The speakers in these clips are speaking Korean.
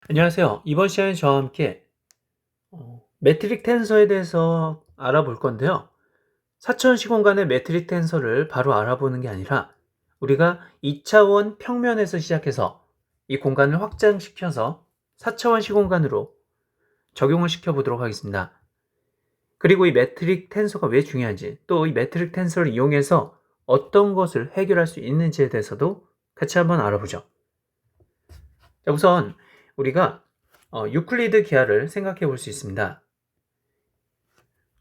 안녕하세요. 이번 시간에 저와 함께 매트릭 텐서에 대해서 알아볼 건데요. 사차원 시공간의 매트릭 텐서를 바로 알아보는 게 아니라 우리가 2차원 평면에서 시작해서 이 공간을 확장시켜서 4차원 시공간으로 적용을 시켜보도록 하겠습니다. 그리고 이 매트릭 텐서가 왜 중요한지, 또 이 매트릭 텐서를 이용해서 어떤 것을 해결할 수 있는지에 대해서도 같이 한번 알아보죠. 자, 우선 우리가 유클리드 기하를 생각해 볼 수 있습니다.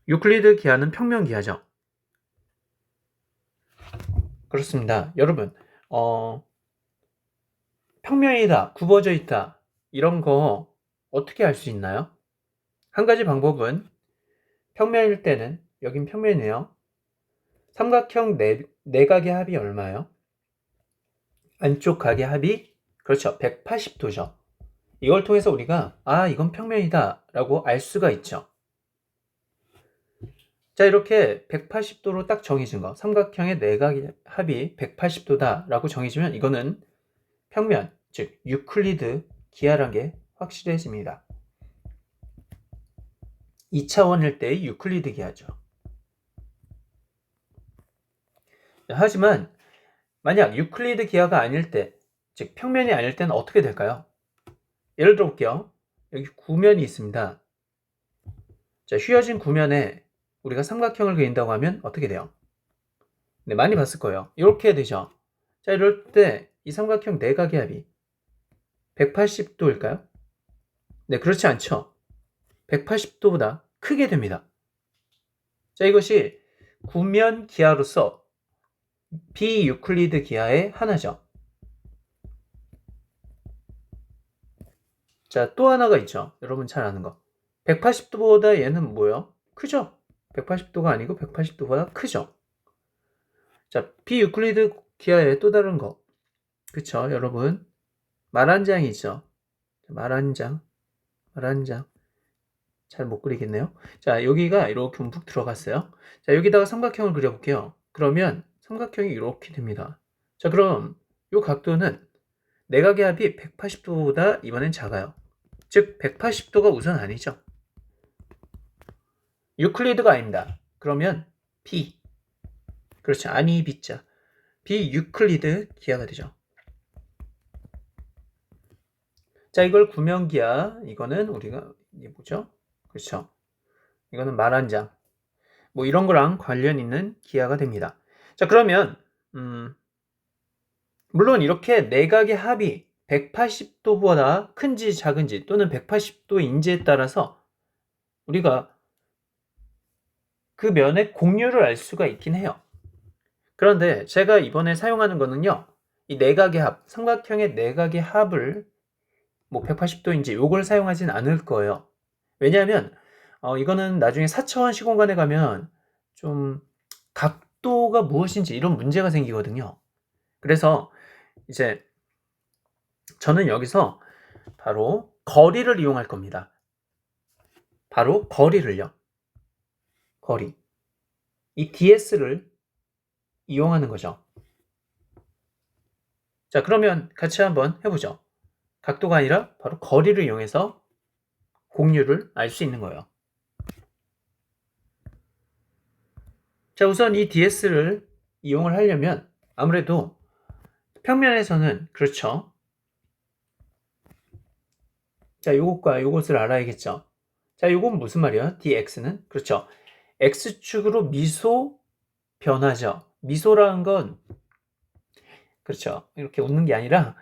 유클리드 기하는 평면 기하죠. 그렇습니다. 여러분, 평면이다, 굽어져 있다, 이런 거 어떻게 알 수 있나요? 한 가지 방법은 평면일 때는, 여긴 평면이에요. 삼각형 내각의 합이 얼마예요? 안쪽 각의 합이, 그렇죠, 180도죠. 이걸 통해서 우리가, 이건 평면이다 라고 알 수가 있죠. 자, 이렇게 180도로 딱 정해진 거, 삼각형의 내각의 합이 180도다 라고 정해지면 이거는 평면, 즉 유클리드 기하란 게 확실해집니다. 2차원일 때의 유클리드 기하죠. 하지만 만약 유클리드 기하가 아닐 때, 즉 평면이 아닐 때는 어떻게 될까요? 예를 들어 볼게요. 여기 구면이 있습니다. 자, 휘어진 구면에 우리가 삼각형을 그린다고 하면 어떻게 돼요? 네, 많이 봤을 거예요. 이렇게 되죠. 자, 이럴 때 이 삼각형 내각의 합이 180도일까요? 네, 그렇지 않죠. 180도보다 크게 됩니다. 자, 이것이 구면 기하로서 비유클리드 기하의 하나죠. 자, 또 하나가 있죠. 여러분 잘 아는 거. 180도보다 얘는 뭐예요? 크죠? 180도가 아니고 180도보다 크죠? 자, 비유클리드 기하의 또 다른 거. 그쵸, 여러분? 말 한 장이죠. 말 한 장. 말 한 장. 잘 못 그리겠네요. 자, 여기가 이렇게 움푹 들어갔어요. 자, 여기다가 삼각형을 그려볼게요. 그러면 삼각형이 이렇게 됩니다. 자, 그럼 이 각도는 내각의 합이 180도보다 이번엔 작아요. 즉 180도가 우선 아니죠. 유클리드가 아닙니다. 그러면 B, 그렇죠, 아니 B자, 비유클리드 기하가 되죠. 자, 이걸 구면기하, 이거는 우리가 이게 뭐죠? 그렇죠, 이거는 말 한 장, 뭐 이런 거랑 관련 있는 기하가 됩니다. 자, 그러면 물론 이렇게 내각의 합이 180도보다 큰지 작은지 또는 180도인지에 따라서 우리가 그 면의 공률을 알 수가 있긴 해요. 그런데 제가 이번에 사용하는 거는요, 이 내각의 합, 삼각형의 내각의 합을 뭐 180도인지 요걸 사용하진 않을 거예요. 왜냐하면 이거는 나중에 4차원 시공간에 가면 좀 각도가 무엇인지 이런 문제가 생기거든요. 그래서 이제 저는 여기서 바로 거리를 이용할 겁니다. 바로 거리를요. 거리. 이 ds를 이용하는 거죠. 자, 그러면 같이 한번 해보죠. 각도가 아니라 바로 거리를 이용해서 공률을 알 수 있는 거예요. 자, 우선 이 ds를 이용을 하려면 아무래도 평면에서는, 그렇죠, 자, 요것과 요것을 알아야겠죠. 자, 요건 무슨 말이야? dx는, 그렇죠, x축으로 미소 변화죠. 미소라는 건, 그렇죠, 이렇게 웃는 게 아니라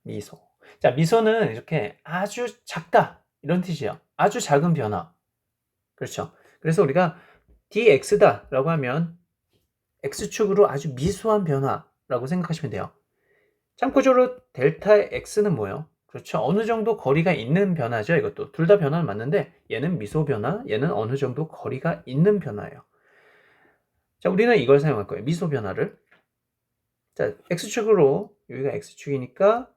미소. 자, 미소는 이렇게 아주 작다 이런 뜻이에요. 아주 작은 변화. 그렇죠. 그래서 우리가 dx다 라고 하면 x축으로 아주 미소한 변화라고 생각하시면 돼요. 참고적으로 델타 x는 뭐예요? 그렇죠, 어느 정도 거리가 있는 변화죠. 이것도 둘 다 변화는 맞는데 얘는 미소 변화, 얘는 어느 정도 거리가 있는 변화예요. 자, 우리는 이걸 사용할 거예요. 미소 변화를. 자, x축으로, 여기가 x축이니까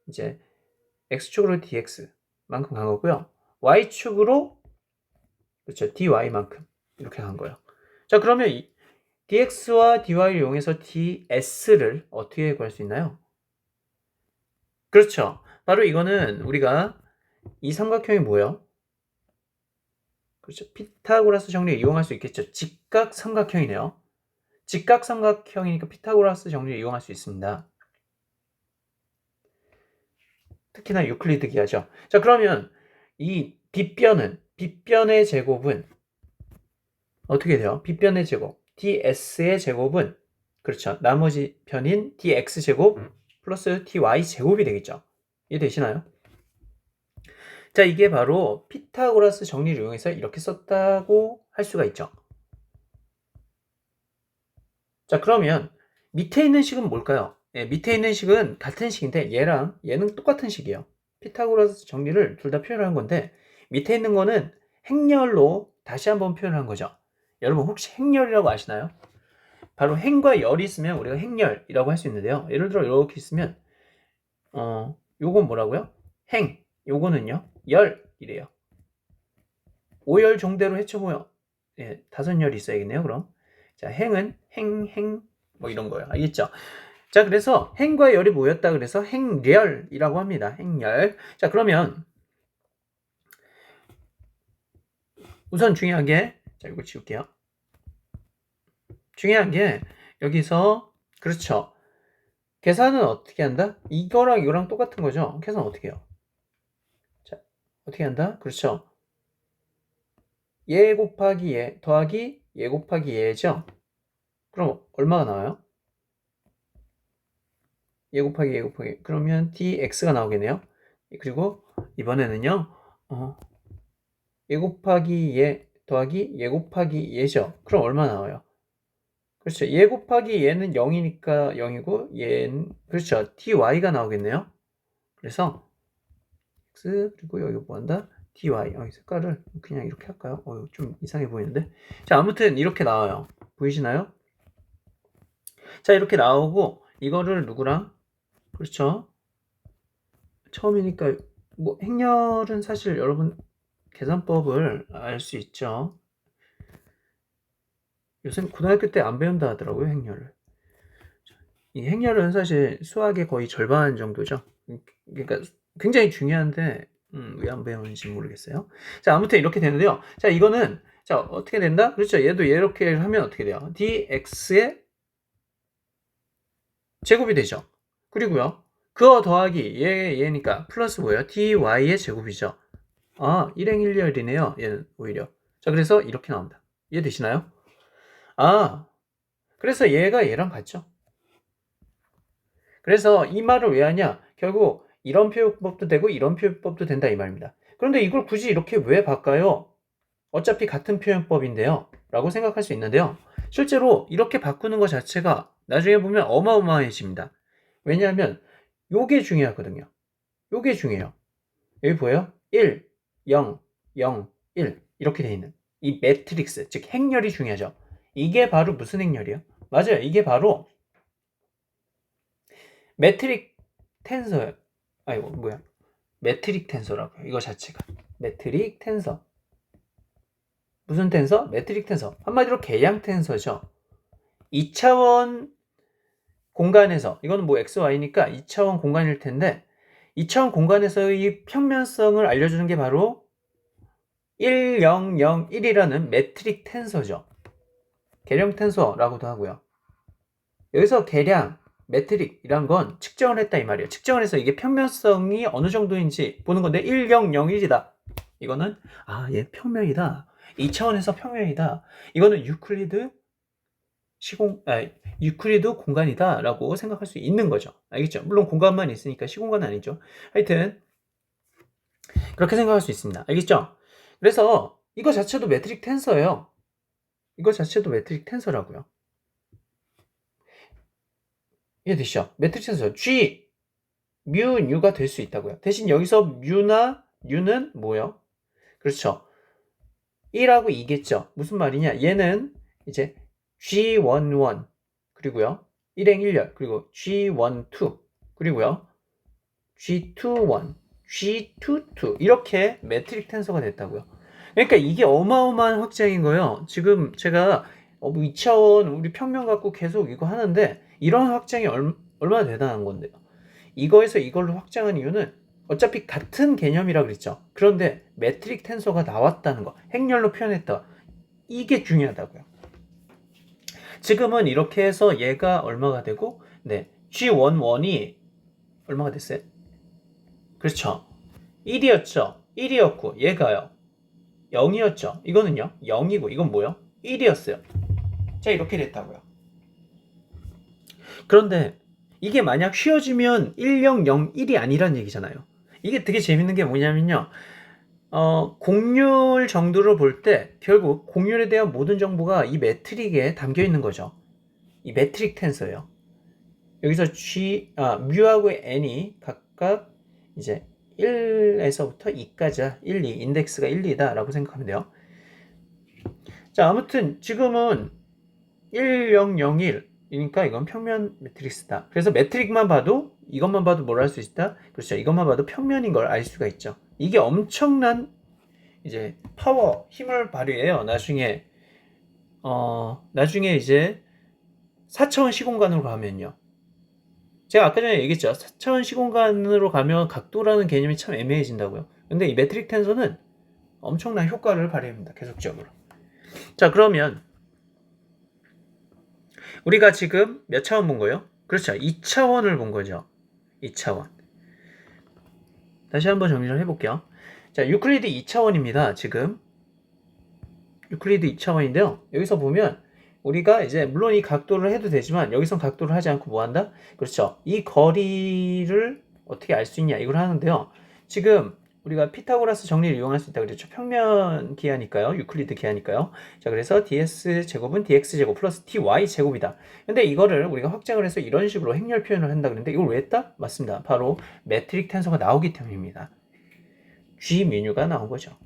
이제 x축으로 dx만큼 간 거고요. y축으로, 그렇죠, dy만큼 이렇게 간 거예요. 자, 그러면 이 dx와 dy를 이용해서 ds를 어떻게 구할 수 있나요? 그렇죠, 바로 이거는 우리가 이 삼각형이 뭐예요? 그렇죠. 피타고라스 정리를 이용할 수 있겠죠. 직각 삼각형이네요. 직각 삼각형이니까 피타고라스 정리를 이용할 수 있습니다. 특히나 유클리드 기하죠. 자, 그러면 이 빗변의 제곱은 어떻게 돼요? 빗변의 제곱, ds의 제곱은 그렇죠. 나머지 편인 dx 제곱 플러스 dy 제곱이 되겠죠. 이해되시나요? 자, 이게 바로 피타고라스 정리를 이용해서 이렇게 썼다고 할 수가 있죠. 자, 그러면 밑에 있는 식은 뭘까요? 네, 밑에 있는 식은 같은 식인데 얘는 똑같은 식이에요. 피타고라스 정리를 둘 다 표현한 건데 밑에 있는 거는 행렬로 다시 한번 표현한 거죠. 여러분 혹시 행렬이라고 아시나요? 바로 행과 열이 있으면 우리가 행렬이라고 할 수 있는데요. 예를 들어 이렇게 있으면 요건 뭐라고요? 행, 요거는요 열이래요. 5열 정대로 해쳐보여. 예, 5열이 있어야겠네요. 그럼 자, 행은 행 뭐 이런 거예요. 알겠죠? 자, 그래서 행과 열이 모였다 그래서 행렬이라고 합니다. 행렬. 자, 그러면 우선 중요한 게, 자, 이거 지울게요. 중요한 게 여기서 그렇죠. 계산은 어떻게 한다? 이거랑 이거랑 똑같은 거죠. 계산 어떻게 해요? 자, 어떻게 한다? 그렇죠. 얘 곱하기 얘 더하기 얘 곱하기 얘죠. 그럼 얼마가 나와요? 얘 곱하기 얘 곱하기 그러면 dx가 나오겠네요. 그리고 이번에는요. 얘 곱하기 얘 더하기 얘 곱하기 얘죠. 그럼 얼마 나와요? 그렇죠. 얘 곱하기 얘는 0이니까 0이고 얘는 그렇죠. dy가 나오겠네요. 그래서 x 그리고 여기 뭐 한다? dy. 색깔을 그냥 이렇게 할까요? 좀 이상해 보이는데. 자, 아무튼 이렇게 나와요. 보이시나요? 자, 이렇게 나오고 이거를 누구랑 그렇죠. 처음이니까 뭐 행렬은 사실 여러분 계산법을 알 수 있죠. 요새 고등학교 때 안 배운다 하더라고요, 행렬을. 이 행렬은 사실 수학의 거의 절반 정도죠. 그러니까 굉장히 중요한데 왜 안 배우는지 모르겠어요. 자, 아무튼 이렇게 되는데요. 자, 이거는 자, 어떻게 된다? 그렇죠. 얘도 이렇게 하면 어떻게 돼요? dx의 제곱이 되죠. 그리고요. 그거 더하기 얘니까 플러스 뭐예요? dy의 제곱이죠. 아, 일행일렬이네요. 얘는 오히려. 자, 그래서 이렇게 나옵니다. 이해되시나요? 아, 그래서 얘가 얘랑 같죠. 그래서 이 말을 왜 하냐? 결국 이런 표현법도 되고 이런 표현법도 된다 이 말입니다. 그런데 이걸 굳이 이렇게 왜 바꿔요? 어차피 같은 표현법인데요. 라고 생각할 수 있는데요. 실제로 이렇게 바꾸는 것 자체가 나중에 보면 어마어마해집니다. 왜냐하면 요게 중요하거든요. 요게 중요해요. 여기 보여요? 1, 0, 0, 1 이렇게 돼 있는 이 매트릭스, 즉 행렬이 중요하죠. 이게 바로 무슨 행렬이에요? 맞아요. 이게 바로 매트릭 텐서예요. 아이고 뭐야? 매트릭 텐서라고요. 이거 자체가 매트릭 텐서. 무슨 텐서? 매트릭 텐서. 한마디로 계량 텐서죠. 2차원 공간에서 이거는 뭐 xy니까 2차원 공간일 텐데 2차원 공간에서의 평면성을 알려주는 게 바로 1, 0, 0, 1이라는 매트릭 텐서죠. 계량 텐서라고도 하고요. 여기서 계량, 매트릭이란 건 측정을 했다 이 말이에요. 측정을 해서 이게 평면성이 어느 정도인지 보는 건데 1, 0, 0, 1이다. 이거는 얘 평면이다. 2차원에서 평면이다. 이거는 유클리드 공간이다 라고 생각할 수 있는 거죠. 알겠죠? 물론 공간만 있으니까 시공간은 아니죠. 하여튼 그렇게 생각할 수 있습니다. 알겠죠? 그래서 이거 자체도 매트릭 텐서예요. 이거 자체도 매트릭 텐서라고요. 이해되시죠? 매트릭 텐서 G, 뮤, 뉴가 될 수 있다고요. 대신 여기서 뮤나 뉴는 뭐예요? 그렇죠. 1하고 2겠죠. 무슨 말이냐? 얘는 이제 G11 그리고요. 1행 1열 그리고 G12 그리고요. G21, G22 이렇게 매트릭 텐서가 됐다고요. 그러니까 이게 어마어마한 확장인 거예요. 지금 제가 2차원 우리 평면 갖고 계속 이거 하는데 이런 확장이 얼마나 대단한 건데요. 이거에서 이걸로 확장한 이유는 어차피 같은 개념이라 그랬죠. 그런데 매트릭 텐서가 나왔다는 거, 행렬로 표현했다. 이게 중요하다고요. 지금은 이렇게 해서 얘가 얼마가 되고, 네, G11이 얼마가 됐어요? 그렇죠. 1이었죠. 1이었고 얘가요. 0이었죠. 이거는요. 0이고 이건 뭐요? 1이었어요. 자, 이렇게 됐다고요. 그런데 이게 만약 휘어지면 1, 0, 0, 1이 아니란 얘기잖아요. 이게 되게 재밌는 게 뭐냐면요. 공률 정도로 볼 때 결국 공률에 대한 모든 정보가 이 매트릭에 담겨 있는 거죠. 이 매트릭 텐서예요. 여기서 뮤하고 n이 각각 이제 1에서부터 2까지 1, 2, 인덱스가 1, 2다 라고 생각하면 돼요. 자, 아무튼 지금은 1, 0, 0, 1이니까 이건 평면 매트릭스다. 그래서 매트릭만 봐도 이것만 봐도 뭘 할 수 있다? 그렇죠. 이것만 봐도 평면인 걸 알 수가 있죠. 이게 엄청난 이제 파워, 힘을 발휘해요. 나중에 이제 4차원 시공간으로 가면요. 제가 아까 전에 얘기했죠. 4차원 시공간으로 가면 각도라는 개념이 참 애매해진다고요. 근데 이 매트릭 텐서는 엄청난 효과를 발휘합니다. 계속적으로. 자, 그러면 우리가 지금 몇 차원 본 거예요? 그렇죠. 2차원을 본 거죠. 2차원. 다시 한번 정리를 해볼게요. 자, 유클리드 2차원입니다. 지금. 유클리드 2차원인데요. 여기서 보면 우리가 이제 물론 이 각도를 해도 되지만 여기선 각도를 하지 않고 뭐 한다? 그렇죠. 이 거리를 어떻게 알 수 있냐 이걸 하는데요. 지금 우리가 피타고라스 정리를 이용할 수 있다 그랬죠. 평면 기하니까요. 유클리드 기하니까요. 자, 그래서 ds 제곱은 dx 제곱 플러스 ty 제곱이다. 근데 이거를 우리가 확장을 해서 이런 식으로 행렬 표현을 한다 그랬는데 이걸 왜 했다? 맞습니다. 바로 매트릭 텐서가 나오기 때문입니다. G 메뉴가 나온 거죠.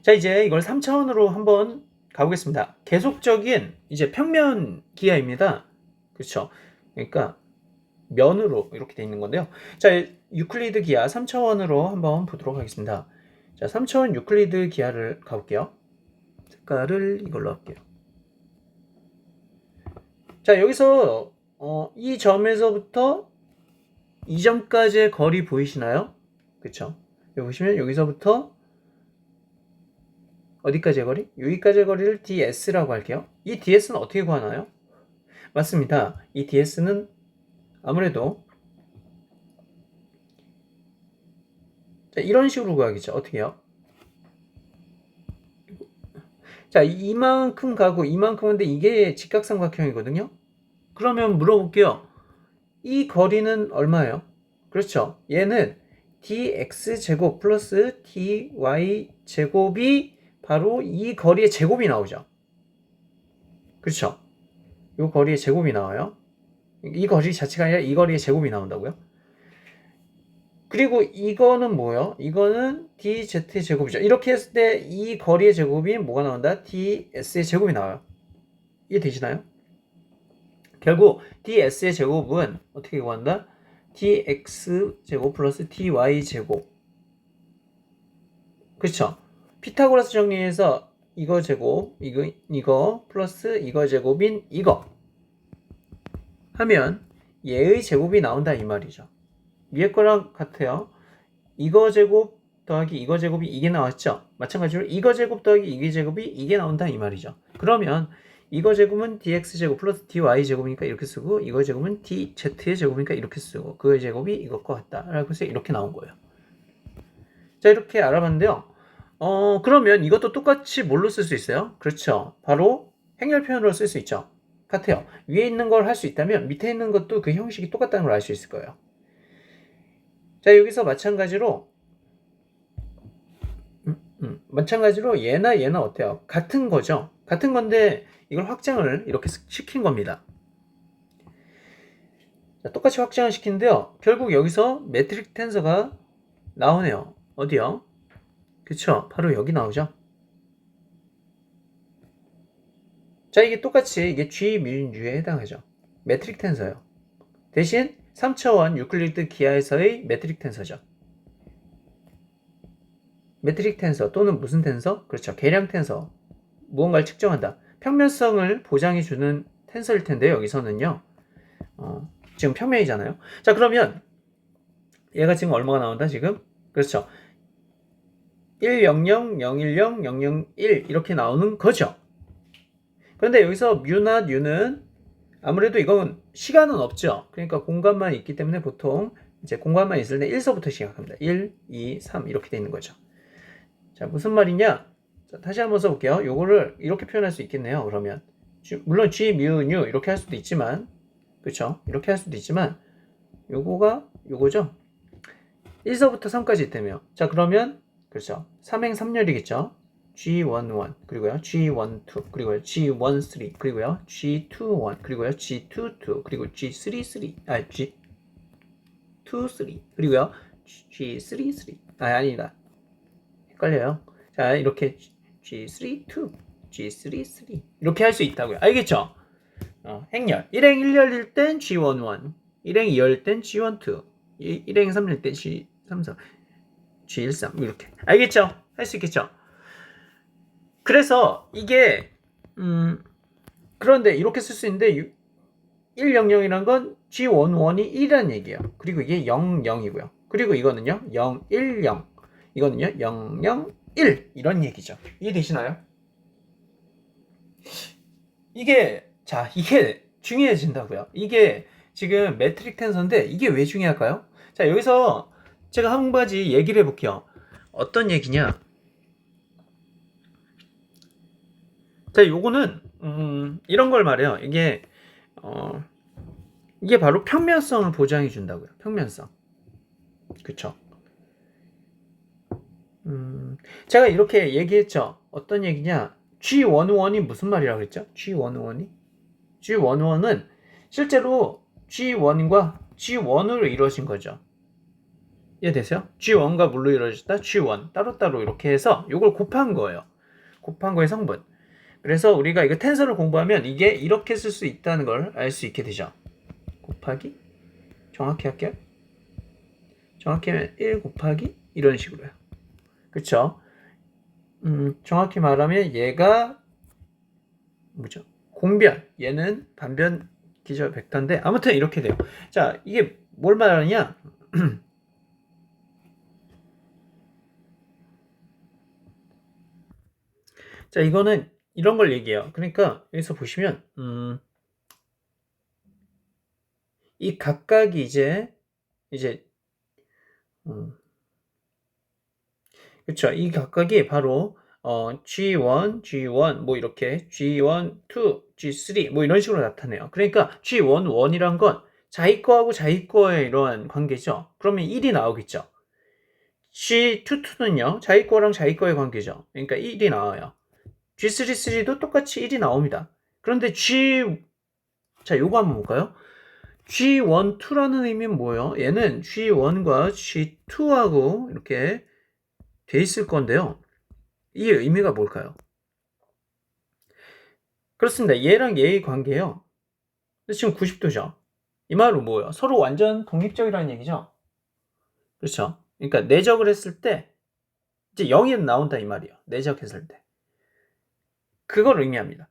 자, 이제 이걸 3차원으로 한번 가보겠습니다. 계속적인 이제 평면 기하입니다. 그렇죠? 그러니까 면으로 이렇게 돼 있는 건데요. 자, 유클리드 기하 3차원으로 한번 보도록 하겠습니다. 자, 3차원 유클리드 기하를 가볼게요. 색깔을 이걸로 할게요. 자, 여기서 이 점에서부터 이 점까지의 거리 보이시나요? 그렇죠? 여기 보시면 여기서부터 어디까지의 거리? 여기까지의 거리를 ds라고 할게요. 이 ds는 어떻게 구하나요? 맞습니다. 이 ds는 아무래도 자, 이런 식으로 구하겠죠. 어떻게 해요? 자, 이만큼 가고 이만큼 하는데 이게 직각삼각형이거든요. 그러면 물어볼게요. 이 거리는 얼마예요? 그렇죠. 얘는 dx제곱 플러스 dy제곱이 바로 이 거리의 제곱이 나오죠. 그렇죠. 이 거리의 제곱이 나와요. 이 거리 자체가 아니라 이 거리의 제곱이 나온다고요. 그리고 이거는 뭐예요? 이거는 dz제곱이죠. 이렇게 했을 때 이 거리의 제곱이 뭐가 나온다? ds의 제곱이 나와요. 이해되시나요? 결국 ds의 제곱은 어떻게 구한다? dx제곱 플러스 dy제곱. 그렇죠? 피타고라스 정리해서 이거 제곱, 이거 플러스 이거 제곱인 이거 하면 얘의 제곱이 나온다 이 말이죠. 위에 거랑 같아요. 이거 제곱 더하기 이거 제곱이 이게 나왔죠. 마찬가지로 이거 제곱 더하기 이게 제곱이 이게 나온다 이 말이죠. 그러면 이거 제곱은 dx제곱 플러스 dy제곱이니까 이렇게 쓰고 이거 제곱은 dz의 제곱이니까 이렇게 쓰고 그의 제곱이 이것과 같다 라고 해서 이렇게 나온 거예요. 자, 이렇게 알아봤는데요. 그러면 이것도 똑같이 뭘로 쓸 수 있어요? 그렇죠. 바로 행렬 표현으로 쓸 수 있죠. 같아요. 위에 있는 걸 할 수 있다면 밑에 있는 것도 그 형식이 똑같다는 걸 알 수 있을 거예요. 자, 여기서 마찬가지로 얘나 어때요? 같은 거죠. 같은 건데 이걸 확장을 이렇게 시킨 겁니다. 자, 똑같이 확장을 시키는데요. 결국 여기서 매트릭 텐서가 나오네요. 어디요? 그쵸? 바로 여기 나오죠. 자, 이게 똑같이 이게 G 미유에 해당하죠. 매트릭 텐서요. 대신 3차원 유클리드 기하에서의 매트릭 텐서죠. 매트릭 텐서 또는 무슨 텐서? 그렇죠. 계량 텐서. 무언가를 측정한다. 평면성을 보장해주는 텐서일 텐데 여기서는요. 지금 평면이잖아요. 자, 그러면 얘가 지금 얼마가 나온다 지금? 그렇죠. 100, 010, 001 이렇게 나오는 거죠. 그런데 여기서 뮤나 유는 아무래도 이건 시간은 없죠. 그러니까 공간만 있기 때문에 보통 이제 공간만 있을 때 1서부터 시작합니다. 1, 2, 3 이렇게 되어 있는 거죠. 자, 무슨 말이냐? 자, 다시 한번 써볼게요. 요거를 이렇게 표현할 수 있겠네요. 그러면 물론 G, 뮤, 뉴 이렇게 할 수도 있지만 그렇죠? 이렇게 할 수도 있지만 요거가 요거죠? 1서부터 3까지 있다며. 자, 그러면 그렇죠. 3행 3열이겠죠. G11 그리고요 G12 그리고요 G13 그리고요 G21 그리고요 G22 그리고 G33 G23 그리고요 G33 아니다 헷갈려요. 자, 이렇게 G32 G33 이렇게 할 수 있다고요. 알겠죠? 행렬 1행 1열일 땐 G11 1행 2열일 땐 G12 1행 3열일 땐 G33 G13 이렇게 알겠죠? 할 수 있겠죠? 그래서 이게 그런데 이렇게 쓸 수 있는데 100이란 건 G11이 1이라는 얘기예요. 그리고 이게 00이고요. 그리고 이거는요 010 이거는요 001 이런 얘기죠. 이해되시나요? 이게 중요해진다고요. 이게 지금 매트릭 텐서인데 이게 왜 중요할까요? 자, 여기서 제가 한 가지 얘기를 해볼게요. 어떤 얘기냐? 자, 요거는 이런 걸 말해요. 이게 바로 평면성을 보장해 준다고요. 평면성. 그쵸? 제가 이렇게 얘기했죠. 어떤 얘기냐? G11이 무슨 말이라고 했죠? G11이? G11은 실제로 G1과 G1으로 이루어진 거죠. 이해되세요? G1과 물로 이루어졌다. G1 따로따로 이렇게 해서 이걸 곱한 거예요. 곱한 거의 성분. 그래서 우리가 이거 텐서를 공부하면 이게 이렇게 쓸 수 있다는 걸 알 수 있게 되죠. 곱하기 정확히 할게요. 정확히 하면 1 곱하기 이런 식으로요. 그쵸? 정확히 말하면 얘가 뭐죠? 공변, 얘는 반변 기저 벡터인데 아무튼 이렇게 돼요. 자, 이게 뭘 말하느냐? 자, 이거는 이런 걸 얘기해요. 그러니까 여기서 보시면 이 각각이 이제 그쵸? 이 각각이 바로 G1, G1 뭐 이렇게 G1, 2, G3 뭐 이런 식으로 나타내요. 그러니까 G1, 1이란 건 자기 거하고 자기 거의 이러한 관계죠. 그러면 1이 나오겠죠. G2, 2는요. 자기 거랑 자기 거의 관계죠. 그러니까 1이 나와요. G3, 3도 똑같이 1이 나옵니다. 그런데 자, 요거 한번 볼까요? G1, 2라는 의미는 뭐예요? 얘는 G1과 G2하고 이렇게 돼 있을 건데요. 이 의미가 뭘까요? 그렇습니다. 얘랑 얘의 관계예요. 지금 90도죠. 이 말은 뭐예요? 서로 완전 독립적이라는 얘기죠. 그렇죠. 그러니까 내적을 했을 때 이제 0이 나온다 이 말이에요. 내적했을 때. 그걸 의미합니다.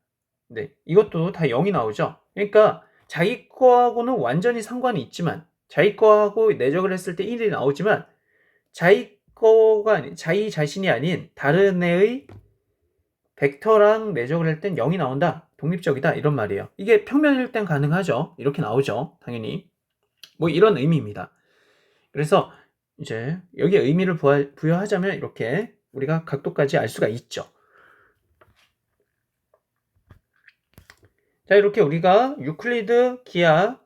네, 이것도 다 0이 나오죠. 그러니까 자기 거하고는 완전히 상관이 있지만 자기 거하고 내적을 했을 때 1이 나오지만 자기 거가 아닌 자기 자신이 아닌 다른 애의 벡터랑 내적을 할 땐 0이 나온다. 독립적이다. 이런 말이에요. 이게 평면일 땐 가능하죠. 이렇게 나오죠. 당연히. 뭐 이런 의미입니다. 그래서 이제 여기에 의미를 부여하자면 이렇게 우리가 각도까지 알 수가 있죠. 자, 이렇게 우리가 유클리드 기하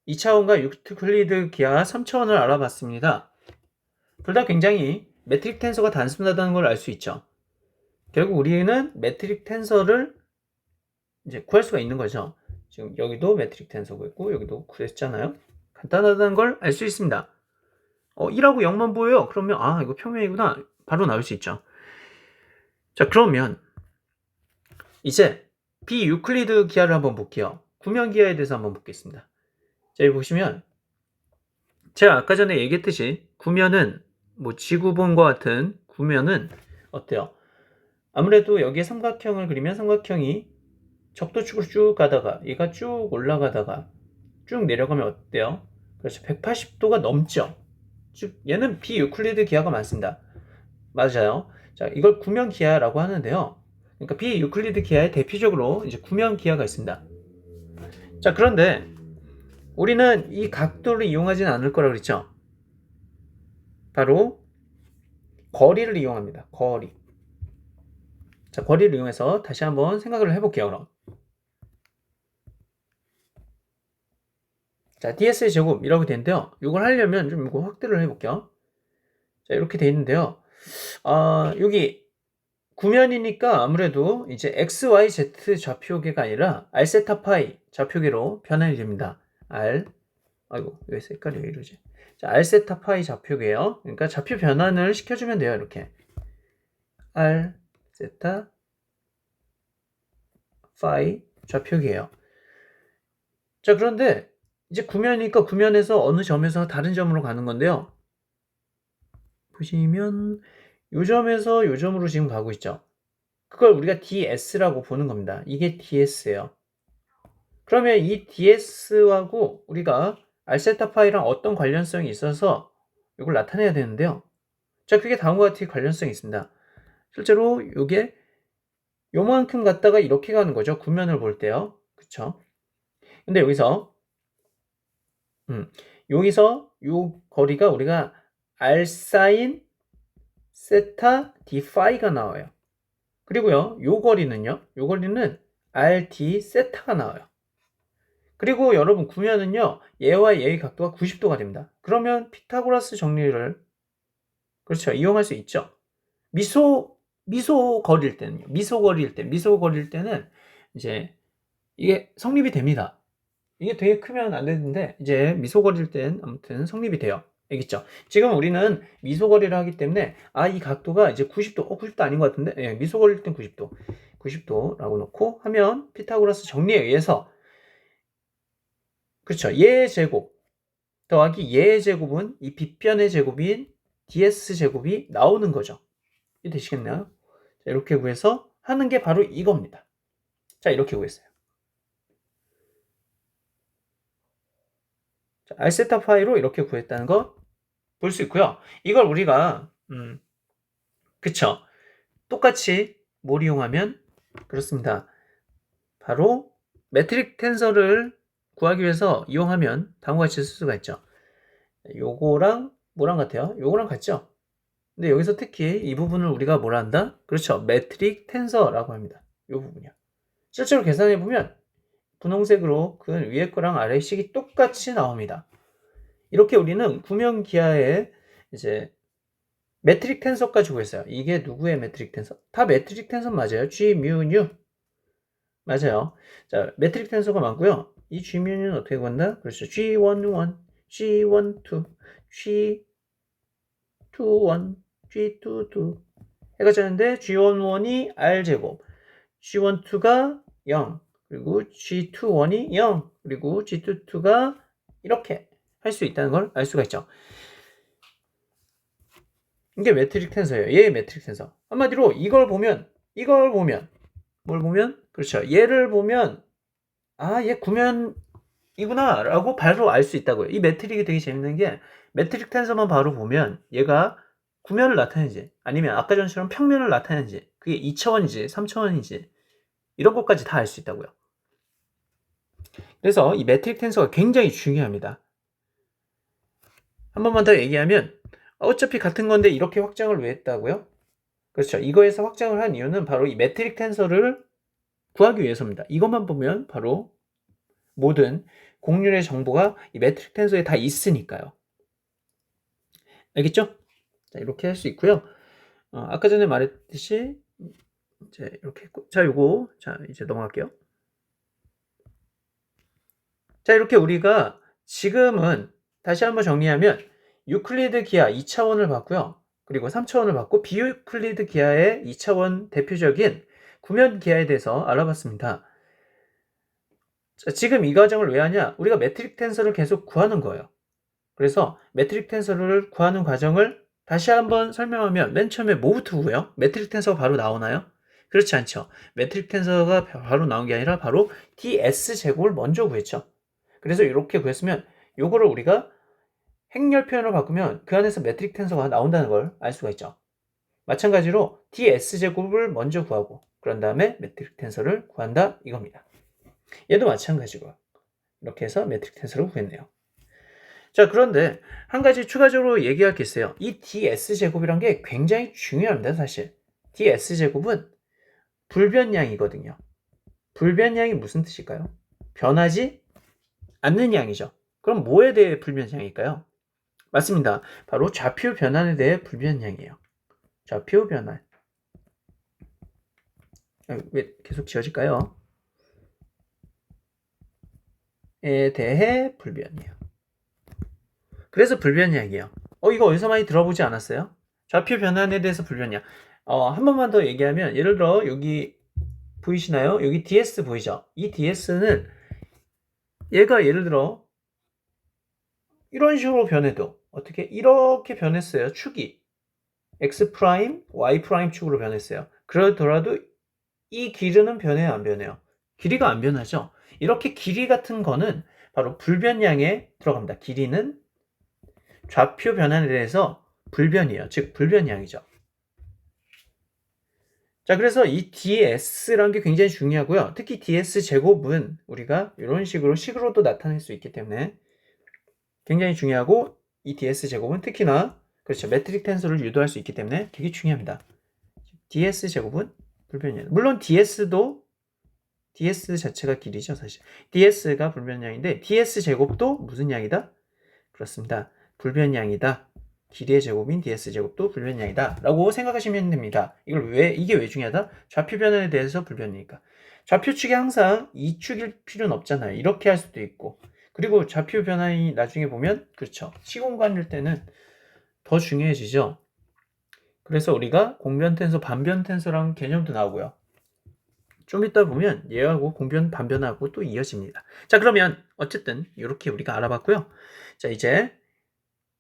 2차원과 유클리드 기하 3차원을 알아봤습니다. 둘 다 굉장히 매트릭 텐서가 단순하다는 걸 알 수 있죠. 결국 우리는 매트릭 텐서를 이제 구할 수가 있는 거죠. 지금 여기도 매트릭 텐서고 있고 여기도 구했잖아요. 간단하다는 걸 알 수 있습니다. 1하고 0만 보여요. 그러면 이거 평면이구나. 바로 나올 수 있죠. 자, 그러면 이제 비유클리드 기하를 한번 볼게요. 구면 기하에 대해서 한번 보겠습니다. 자, 여기 보시면 제가 아까 전에 얘기했듯이 구면은 뭐 지구본과 같은 구면은 어때요? 아무래도 여기에 삼각형을 그리면 삼각형이 적도축으로 쭉 가다가 얘가 쭉 올라가다가 쭉 내려가면 어때요? 그렇죠. 180도가 넘죠. 즉 얘는 비유클리드 기하가 많습니다. 맞아요. 자, 이걸 구면 기하라고 하는데요. 그러니까 비유클리드 기하에 대표적으로 이제 구면 기하가 있습니다. 자, 그런데 우리는 이 각도를 이용하지는 않을 거라고 그랬죠. 바로 거리를 이용합니다. 거리. 자, 거리를 이용해서 다시 한번 생각을 해볼게요. 그럼. 자, ds의 제곱이라고 되는데요. 이걸 하려면 좀 이거 확대를 해볼게요. 자, 이렇게 돼 있는데요. 여기 구면이니까 아무래도 이제 x, y, z 좌표계가 아니라 r 세타 파이 좌표계로 변환이 됩니다. 아이고, 왜 색깔이 왜 이러지? 자, r 세타 파이 좌표계요. 그러니까 좌표 변환을 시켜주면 돼요. 이렇게 r 세타 파이 좌표계예요. 자, 그런데 이제 구면이니까 구면에서 어느 점에서 다른 점으로 가는 건데요. 보시면 요 점에서 요 점으로 지금 가고 있죠. 그걸 우리가 ds라고 보는 겁니다. 이게 ds예요. 그러면 이 ds하고 우리가 r세타 파이랑 어떤 관련성이 있어서 이걸 나타내야 되는데요. 자, 그게 다음과 같이 관련성이 있습니다. 실제로 이게 요만큼 갔다가 이렇게 가는 거죠. 구면을 볼 때요. 그쵸? 근데 여기서 요 거리가 우리가 r 사인 세타 d 파이가 나와요. 그리고요, 요 거리는 r d 세타가 나와요. 그리고 여러분 구면은요, 얘와 얘의 각도가 90도가 됩니다. 그러면 피타고라스 정리를 그렇죠, 이용할 수 있죠. 미소 거리일 때는 이제 이게 성립이 됩니다. 이게 되게 크면 안 되는데 이제 미소거리일 땐 아무튼 성립이 돼요. 알겠죠? 지금 우리는 미소거리를 하기 때문에 이 각도가 이제 90도 90도 아닌 것 같은데 미소거리일 땐 90도라고 놓고 하면 피타고라스 정리에 의해서 그렇죠. 얘의 제곱 더하기 얘의 제곱은 이 빗변의 제곱인 ds 제곱이 나오는 거죠. 이해 되시겠나요? 자, 이렇게 구해서 하는 게 바로 이겁니다. 자, 이렇게 구했어요. 자, r세타 파이로 이렇게 구했다는 거 볼 수 있고요. 이걸 우리가 그쵸, 똑같이 뭘 이용하면 그렇습니다. 바로 매트릭 텐서를 구하기 위해서 이용하면 다음과 같이 쓸 수가 있죠. 요거랑 뭐랑 같아요? 요거랑 같죠? 근데 여기서 특히 이 부분을 우리가 뭐라 한다? 그렇죠, 매트릭 텐서라고 합니다. 요 부분이요. 실제로 계산해 보면 분홍색으로 그 위에 거랑 아래 식이 똑같이 나옵니다. 이렇게 우리는 구면 기하에 이제 매트릭 텐서까지 구했어요. 이게 누구의 매트릭 텐서? 다 매트릭 텐서 맞아요. G, mu, nu. 맞아요. 자, 매트릭 텐서가 많고요. 이 G, mu, nu는 어떻게 구한다? 그렇죠. G11, G12, G21, G22 해가 되는데 G11이 R제곱, G12가 0, 그리고 G21이 0, 그리고 G22가 이렇게 할 수 있다는 걸 알 수가 있죠. 이게 매트릭 텐서예요. 얘의 매트릭 텐서. 한마디로 이걸 보면 뭘 보면 그렇죠. 얘를 보면 얘 구면이구나 라고 바로 알 수 있다고요. 이 매트릭이 되게 재밌는 게 매트릭 텐서만 바로 보면 얘가 구면을 나타내는지 아니면 아까 전처럼 평면을 나타내는지 그게 2차원인지 3차원인지 이런 것까지 다 알 수 있다고요. 그래서 이 매트릭 텐서가 굉장히 중요합니다. 한 번만 더 얘기하면 어차피 같은 건데 이렇게 확장을 왜 했다고요? 그렇죠. 이거에서 확장을 한 이유는 바로 이 매트릭 텐서를 구하기 위해서입니다. 이것만 보면 바로 모든 곡률의 정보가 이 매트릭 텐서에 다 있으니까요. 알겠죠? 자, 이렇게 할 수 있고요. 아까 전에 말했듯이 이제 이렇게 했고, 자, 이제 넘어갈게요. 자, 이렇게 우리가 지금은 다시 한번 정리하면 유클리드 기하 2차원을 봤고요. 그리고 3차원을 봤고 비유클리드 기하의 2차원 대표적인 구면 기하에 대해서 알아봤습니다. 자, 지금 이 과정을 왜 하냐? 우리가 매트릭 텐서를 계속 구하는 거예요. 그래서 매트릭 텐서를 구하는 과정을 다시 한번 설명하면 맨 처음에 뭐부터 구해요? 매트릭 텐서가 바로 나오나요? 그렇지 않죠. 매트릭 텐서가 바로 나온 게 아니라 바로 ds 제곱을 먼저 구했죠. 그래서 이렇게 구했으면 요거를 우리가 행렬 표현을 바꾸면 그 안에서 메트릭 텐서가 나온다는 걸 알 수가 있죠. 마찬가지로 ds제곱을 먼저 구하고 그런 다음에 메트릭 텐서를 구한다 이겁니다. 얘도 마찬가지고요. 이렇게 해서 메트릭 텐서를 구했네요. 자, 그런데 한 가지 추가적으로 얘기할 게 있어요. 이 ds제곱이란 게 굉장히 중요합니다. 사실 ds제곱은 불변량이거든요. 불변량이 무슨 뜻일까요? 변하지 않는 양이죠. 그럼 뭐에 대해 불변량일까요? 맞습니다. 바로 좌표 변환에 대해 불변량이에요. 좌표 변환. 왜 계속 지워질까요? 에 대해 불변이에요. 그래서 불변량이에요. 이거 어디서 많이 들어보지 않았어요? 좌표 변환에 대해서 불변량. 한 번만 더 얘기하면 예를 들어 여기 보이시나요? 여기 ds 보이죠? 이 ds는 얘가 예를 들어 이런 식으로 변해도 어떻게 이렇게 변했어요. 축이 x 프라임, y 프라임 축으로 변했어요. 그러더라도 이 길이는 변해요, 안 변해요? 길이가 안 변하죠. 이렇게 길이 같은 거는 바로 불변량에 들어갑니다. 길이는 좌표 변환에 대해서 불변이에요. 즉 불변량이죠. 자, 그래서 이 ds라는 게 굉장히 중요하고요. 특히 ds 제곱은 우리가 이런 식으로도 나타낼 수 있기 때문에 굉장히 중요하고 이 ds 제곱은 특히나 그렇죠. 메트릭 텐서를 유도할 수 있기 때문에 되게 중요합니다. ds 제곱은 불변이에요. 물론 ds 자체가 길이죠, 사실. ds가 불변량인데 ds 제곱도 무슨 양이다? 그렇습니다. 불변량이다. 길이의 제곱인 ds 제곱도 불변량이다 라고 생각하시면 됩니다. 이게 왜 중요하다? 좌표 변환에 대해서 불변이니까. 좌표축이 항상 이 축일 필요는 없잖아요. 이렇게 할 수도 있고. 그리고 좌표 변환이 나중에 보면 그렇죠. 시공간일 때는 더 중요해지죠. 그래서 우리가 공변 텐서, 반변 텐서라는 개념도 나오고요. 좀 이따 보면 얘하고 공변, 반변하고 또 이어집니다. 자, 그러면 어쨌든 이렇게 우리가 알아봤고요. 자, 이제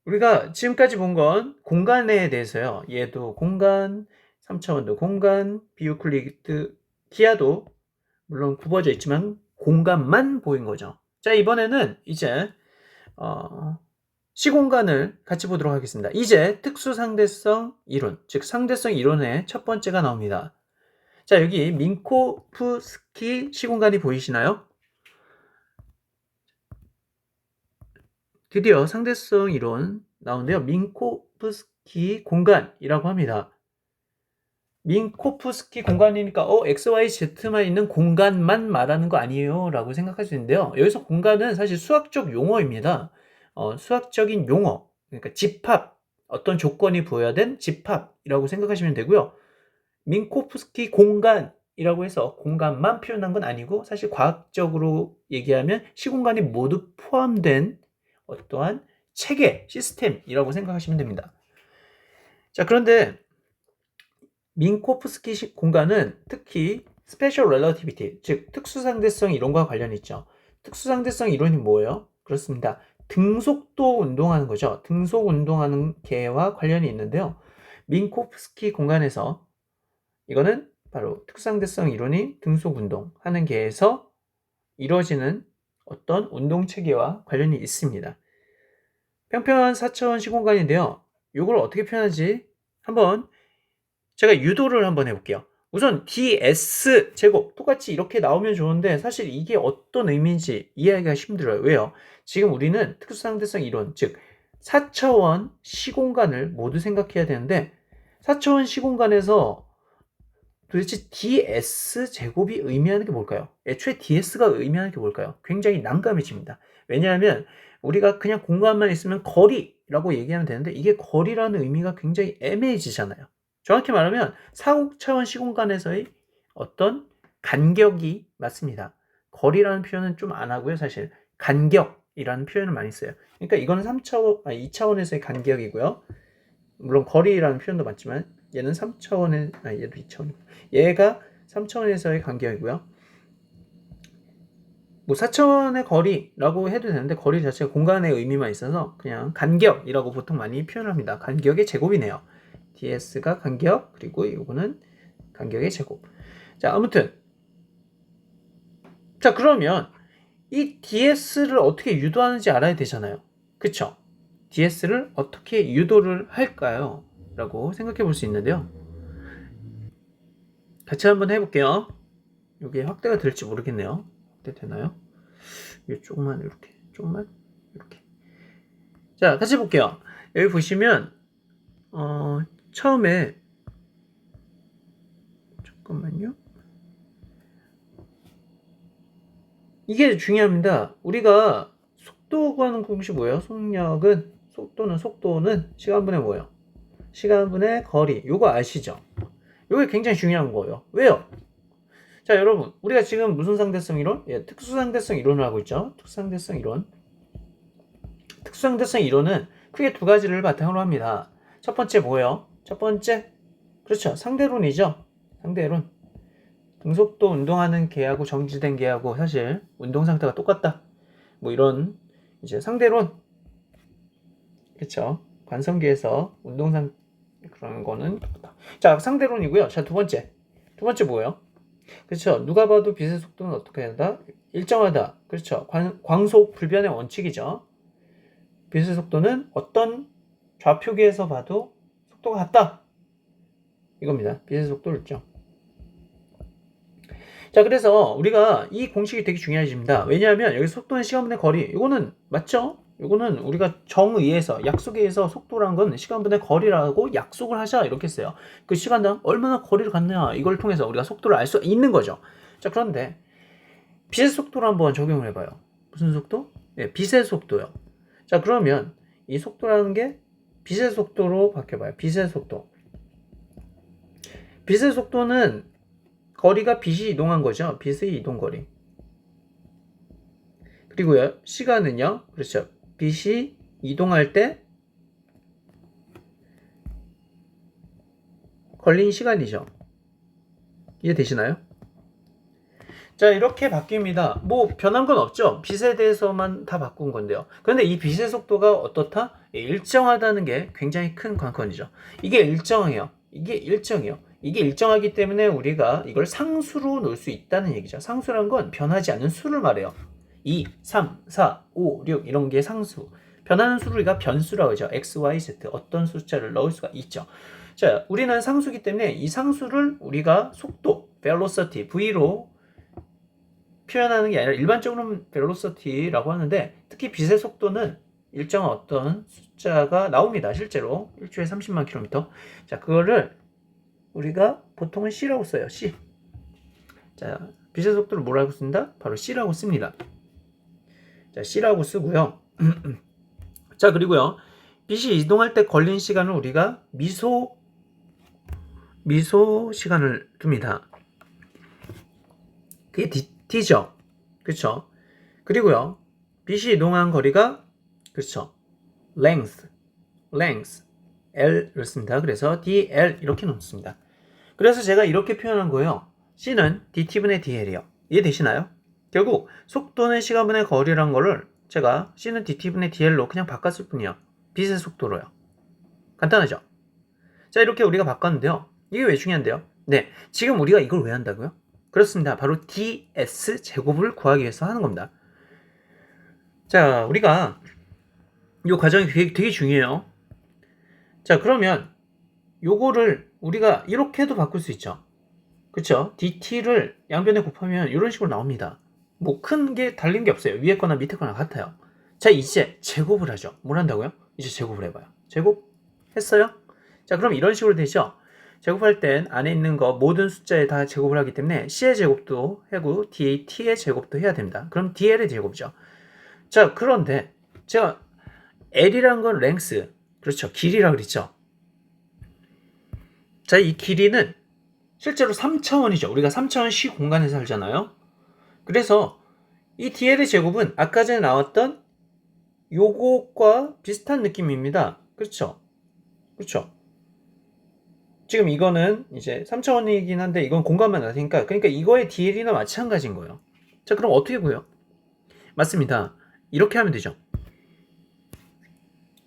우리가 지금까지 본 건 공간에 대해서요. 얘도 공간, 3차원도 공간, 비유클리드 기하도 물론 굽어져 있지만 공간만 보인 거죠. 자, 이번에는 이제 시공간을 같이 보도록 하겠습니다. 이제 특수상대성 이론, 즉 상대성 이론의 첫 번째가 나옵니다. 자, 여기 민코프스키 시공간이 보이시나요? 드디어 상대성 이론 나오는데요. 민코프스키 공간이라고 합니다. 민코프스키 공간이니까 X, Y, Z만 있는 공간만 말하는 거 아니에요 라고 생각할 수 있는데요. 여기서 공간은 사실 수학적 용어입니다. 수학적인 용어, 그러니까 집합, 어떤 조건이 부여야 된 집합이라고 생각하시면 되고요. 민코프스키 공간이라고 해서 공간만 표현한 건 아니고 사실 과학적으로 얘기하면 시공간이 모두 포함된 어떠한 체계, 시스템이라고 생각하시면 됩니다. 자, 그런데 민코프스키 공간은 특히 스페셜 렐러티비티, 즉 특수상대성 이론과 관련이 있죠. 특수상대성 이론이 뭐예요? 그렇습니다. 등속도 운동하는 거죠. 등속 운동하는 개와 관련이 있는데요. 민코프스키 공간에서 이거는 바로 특수상대성 이론이 등속 운동하는 개에서 이루어지는 어떤 운동 체계와 관련이 있습니다. 평평한 4차원 시공간인데요. 이걸 어떻게 표현하지? 한번 제가 유도를 한번 해볼게요. 우선 ds 제곱 똑같이 이렇게 나오면 좋은데 사실 이게 어떤 의미인지 이해하기가 힘들어요. 왜요? 지금 우리는 특수상대성 이론, 즉 4차원 시공간을 모두 생각해야 되는데 4차원 시공간에서 도대체 ds 제곱이 의미하는 게 뭘까요? 애초에 ds가 의미하는 게 뭘까요? 굉장히 난감해집니다. 왜냐하면 우리가 그냥 공간만 있으면 거리라고 얘기하면 되는데 이게 거리라는 의미가 굉장히 애매해지잖아요. 정확히 말하면 4차원 시공간에서의 어떤 간격이 맞습니다. 거리라는 표현은 좀 안 하고요. 사실 간격이라는 표현을 많이 써요. 그러니까 이거는 2차원에서의 간격이고요. 물론 거리라는 표현도 맞지만 얘는 3차원의 얘도 2차원. 얘가 3차원에서의 간격이고요. 뭐 4차원의 거리라고 해도 되는데 거리 자체가 공간의 의미만 있어서 그냥 간격이라고 보통 많이 표현을 합니다. 간격의 제곱이네요. ds가 간격, 그리고 이거는 간격의 제곱. 자, 아무튼 자, 그러면 이 ds를 어떻게 유도하는지 알아야 되잖아요. 그쵸? ds를 어떻게 유도를 할까요? 라고 생각해 볼 수 있는데요. 같이 한번 해볼게요. 이게 확대가 될지 모르겠네요. 확대 되나요? 이거 조금만 이렇게, 조금만 이렇게. 자, 같이 볼게요. 여기 보시면 처음에 잠깐만요. 이게 중요합니다. 우리가 속도 구하는 공식 뭐예요? 속도는 시간분의 뭐예요? 시간분의 거리. 요거 아시죠? 요게 굉장히 중요한 거예요. 왜요? 자, 여러분, 우리가 지금 무슨 상대성 이론? 예, 특수상대성 이론을 하고 있죠. 특수상대성 이론. 특수상대성 이론은 크게 두 가지를 바탕으로 합니다. 첫 번째 뭐예요? 첫 번째, 그렇죠. 상대론이죠. 상대론. 등속도 운동하는 개하고 정지된 개하고 사실 운동 상태가 똑같다. 뭐 이런 이제 상대론. 그렇죠. 관성계에서 운동상 그런 거는 똑같다. 자, 상대론이고요. 자, 두 번째 뭐예요? 그렇죠. 누가 봐도 빛의 속도는 어떻게 한다? 일정하다. 그렇죠. 광속 불변의 원칙이죠. 빛의 속도는 어떤 좌표계에서 봐도 속도가 같다. 이겁니다. 빛의 속도 일정. 자, 그래서 우리가 이 공식이 되게 중요해집니다. 왜냐하면 여기 속도는 시간분의 거리. 이거는 맞죠? 이거는 우리가 정의에서 약속에 의해서 속도란 건 시간분의 거리라고 약속을 하자 이렇게 했어요. 그 시간당 얼마나 거리를 갔냐 이걸 통해서 우리가 속도를 알 수 있는 거죠. 자, 그런데 빛의 속도를 한번 적용을 해봐요. 무슨 속도? 네, 빛의 속도요. 자, 그러면 이 속도라는 게 빛의 속도로 바뀌어봐요. 빛의 속도. 빛의 속도는 거리가 빛이 이동한 거죠. 빛의 이동거리. 그리고요, 시간은요, 그렇죠. 빛이 이동할 때 걸린 시간이죠. 이해되시나요? 자, 이렇게 바뀝니다. 뭐 변한 건 없죠. 빛에 대해서만 다 바꾼 건데요. 그런데 이 빛의 속도가 어떻다? 일정하다는 게 굉장히 큰 관건이죠. 이게 일정해요. 이게 일정해요. 이게 일정하기 때문에 우리가 이걸 상수로 놓을 수 있다는 얘기죠. 상수란 건 변하지 않는 수를 말해요. 2, 3, 4, 5, 6 이런 게 상수. 변하는 수를 우리가 변수라고 하죠. x, y, z 어떤 숫자를 넣을 수가 있죠. 자, 우리는 상수기 때문에 이 상수를 우리가 속도, velocity, v로 표현하는 게 아니라 일반적으로는 velocity라고 하는데 특히 빛의 속도는 일정한 어떤 숫자가 나옵니다. 실제로 일주일에 30만 킬로미터. 자, 그거를 우리가 보통은 C라고 써요. C. 자, 빛의 속도를 뭐라고 쓴다? 바로 C라고 씁니다. 자, C라고 쓰고요. 자, 그리고요. 빛이 이동할 때 걸린 시간을 우리가 미소 시간을 둡니다. 그게 T죠. 그렇죠? 그리고요. 빛이 이동한 거리가 그렇죠. length L을 씁니다. 그래서 dl 이렇게 놓습니다. 그래서 제가 이렇게 표현한 거예요. C는 dt분의 dl이요. 이해되시나요? 결국 속도는 시간분의 거리란 거를 제가 C는 dt분의 dl로 그냥 바꿨을 뿐이요. 빛의 속도로요. 간단하죠? 자, 이렇게 우리가 바꿨는데요. 이게 왜 중요한데요? 네, 지금 우리가 이걸 왜 한다고요? 그렇습니다. 바로 ds 제곱을 구하기 위해서 하는 겁니다. 자, 우리가 이 과정이 되게 중요해요. 자, 그러면 요거를 우리가 이렇게도 바꿀 수 있죠. 그쵸? dt를 양변에 곱하면 이런 식으로 나옵니다. 뭐 큰 게 달린 게 없어요. 위에 거나 밑에 거나 같아요. 자, 이제 제곱을 하죠. 뭘 한다고요? 이제 제곱을 해봐요. 제곱 했어요? 자, 그럼 이런 식으로 되죠. 제곱할 땐 안에 있는 거 모든 숫자에 다 제곱을 하기 때문에 C의 제곱도 하고 T의 제곱도 해야 됩니다. 그럼 DL의 제곱이죠. 자, 그런데 제가 L이란 건 length, 그렇죠. 길이라고 그랬죠. 자, 이 길이는 실제로 3차원이죠. 우리가 3차원 시 공간에 살잖아요. 그래서 이 DL의 제곱은 아까 전에 나왔던 요것과 비슷한 느낌입니다. 그렇죠? 그렇죠? 지금 이거는 이제 3차원이긴 한데 이건 공간만 나니까 그러니까 이거의 DL이나 마찬가지인 거예요. 자, 그럼 어떻게 보여? 맞습니다. 이렇게 하면 되죠.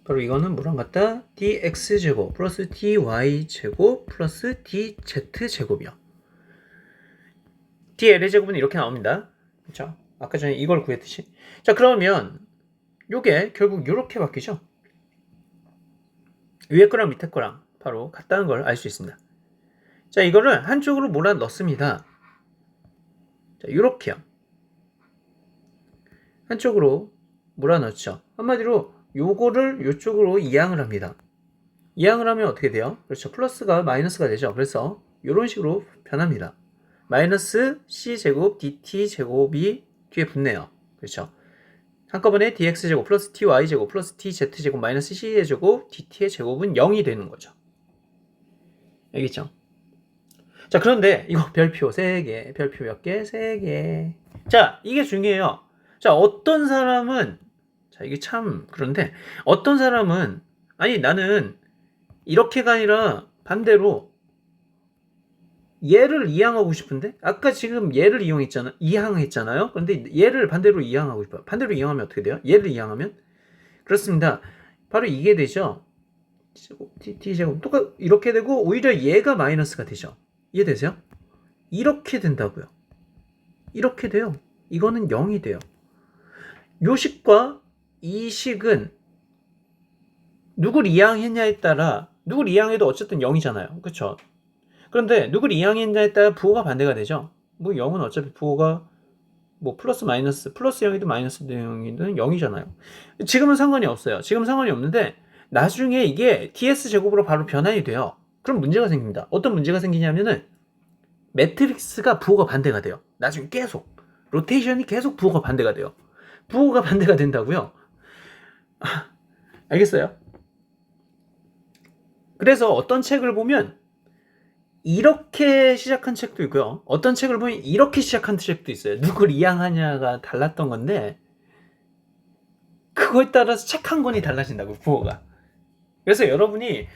바로 이거는 뭐랑 같다? dx제곱 플러스 dy제곱 플러스 dz제곱이요. dl의 제곱은 이렇게 나옵니다. 그렇죠? 아까 전에 이걸 구했듯이. 자, 그러면 요게 결국 이렇게 바뀌죠. 위에 거랑 밑에 거랑 바로 같다는 걸 알 수 있습니다. 자, 이거를 한쪽으로 몰아 넣습니다. 자, 이렇게요. 한쪽으로 몰아 넣죠. 한마디로 요거를 이쪽으로 이항을 합니다. 이항을 하면 어떻게 돼요? 그렇죠. 플러스가 마이너스가 되죠. 그래서 이런 식으로 변합니다. 마이너스 c제곱 dt제곱이 뒤에 붙네요. 그렇죠. 한꺼번에 dx제곱 플러스 ty제곱 플러스 tz제곱 마이너스 c의 제곱 dt의 제곱은 0이 되는 거죠. 알겠죠? 자, 그런데 이거 별표 3개, 별표 몇 개? 3개. 자, 이게 중요해요. 자, 어떤 사람은, 자, 이게 참 그런데 어떤 사람은 아니 나는 이렇게가 아니라 반대로 얘를 이항하고 싶은데 아까 지금 얘를 이항했잖아요. 그런데 얘를 반대로 이항하고 싶어요. 반대로 이항하면 어떻게 돼요? 얘를 이항하면 그렇습니다. 바로 이게 되죠. t제곱 똑같 이렇게 되고 오히려 얘가 마이너스가 되죠. 이해되세요? 이렇게 된다고요. 이렇게 돼요. 이거는 0이 돼요. 요 식과 이 식은 누굴 이항했냐에 따라 누굴 이항해도 어쨌든 0이잖아요. 그렇죠? 그런데 누굴 이항했냐에 따라 부호가 반대가 되죠. 뭐 0은 어차피 부호가 뭐 플러스 마이너스 플러스 0이든 마이너스 0이든 0이잖아요. 지금은 상관이 없어요. 지금 상관이 없는데 나중에 이게 ds제곱으로 바로 변환이 돼요. 그럼 문제가 생깁니다. 어떤 문제가 생기냐면은 매트릭스가 부호가 반대가 돼요. 나중에 계속 로테이션이 계속 부호가 반대가 돼요. 부호가 반대가 된다고요? 알겠어요? 그래서 어떤 책을 보면 이렇게 시작한 책도 있고요. 어떤 책을 보면 이렇게 시작한 책도 있어요. 누굴 이항하냐가 달랐던 건데 그거에 따라서 책 한 권이 달라진다고 부호가. 그래서 여러분이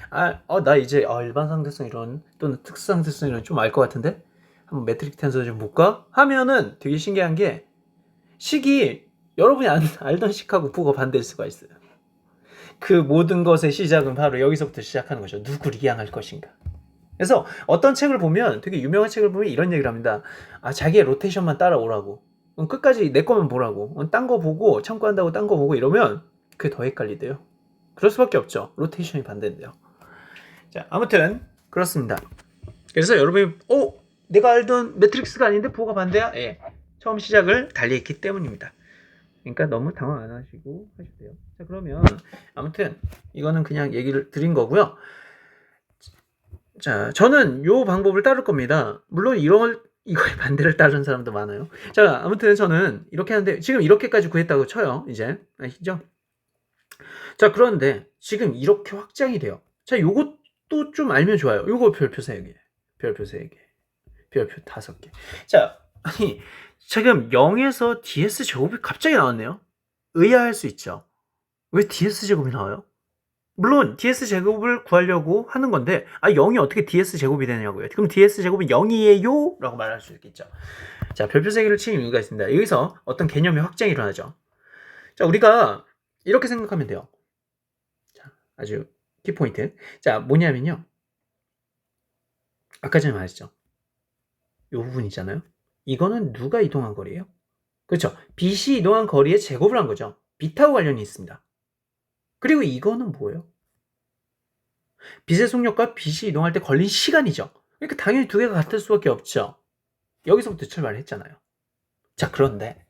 나 이제 일반 상대성 이론 또는 특수 상대성 이론 좀 알 것 같은데 한번 매트릭 텐서 좀 볼까? 하면은 되게 신기한 게 식이 여러분이 알던 식하고 부호가 반대일 수가 있어요. 그 모든 것의 시작은 바로 여기서부터 시작하는 거죠. 누굴 이항할 것인가. 그래서 어떤 책을 보면 되게 유명한 책을 보면 이런 얘기를 합니다. 자기의 로테이션만 따라오라고. 끝까지 내 거만 보라고. 딴 거 보고 참고한다고 딴 거 보고 이러면 그게 더 헷갈리대요. 그럴 수밖에 없죠. 로테이션이 반대인데요. 자, 아무튼 그렇습니다. 그래서 여러분이 내가 알던 매트릭스가 아닌데 부호가 반대야? 예. 처음 시작을 달리 했기 때문입니다. 그러니까 너무 당황 안 하시고 하셔도 돼요. 자, 그러면 아무튼 이거는 그냥 얘기를 드린 거고요. 자, 저는 요 방법을 따를 겁니다. 물론 이거에 반대를 따르는 사람도 많아요. 자, 아무튼 저는 이렇게 하는데 지금 이렇게까지 구했다고 쳐요. 이제 아시죠? 자, 그런데 지금 이렇게 확장이 돼요. 자, 요것도 좀 알면 좋아요. 요거 별표 3개, 별표 3개, 별표 5개. 자, 아니 지금 0에서 ds제곱이 갑자기 나왔네요. 의아할 수 있죠. 왜 ds제곱이 나와요? 물론 ds제곱을 구하려고 하는 건데 0이 어떻게 ds제곱이 되냐고요. 그럼 ds제곱은 0이에요? 라고 말할 수 있겠죠. 자, 별표 3개를 치는 이유가 있습니다. 여기서 어떤 개념의 확장이 일어나죠. 자, 우리가 이렇게 생각하면 돼요. 자, 아주 키포인트. 자, 뭐냐면요. 아까 전에 말했죠. 이 부분 있잖아요. 이거는 누가 이동한 거리예요? 그렇죠. 빛이 이동한 거리의 제곱을 한 거죠. 빛하고 관련이 있습니다. 그리고 이거는 뭐예요? 빛의 속력과 빛이 이동할 때 걸린 시간이죠. 그러니까 당연히 두 개가 같을 수밖에 없죠. 여기서부터 출발을 했잖아요. 자, 그런데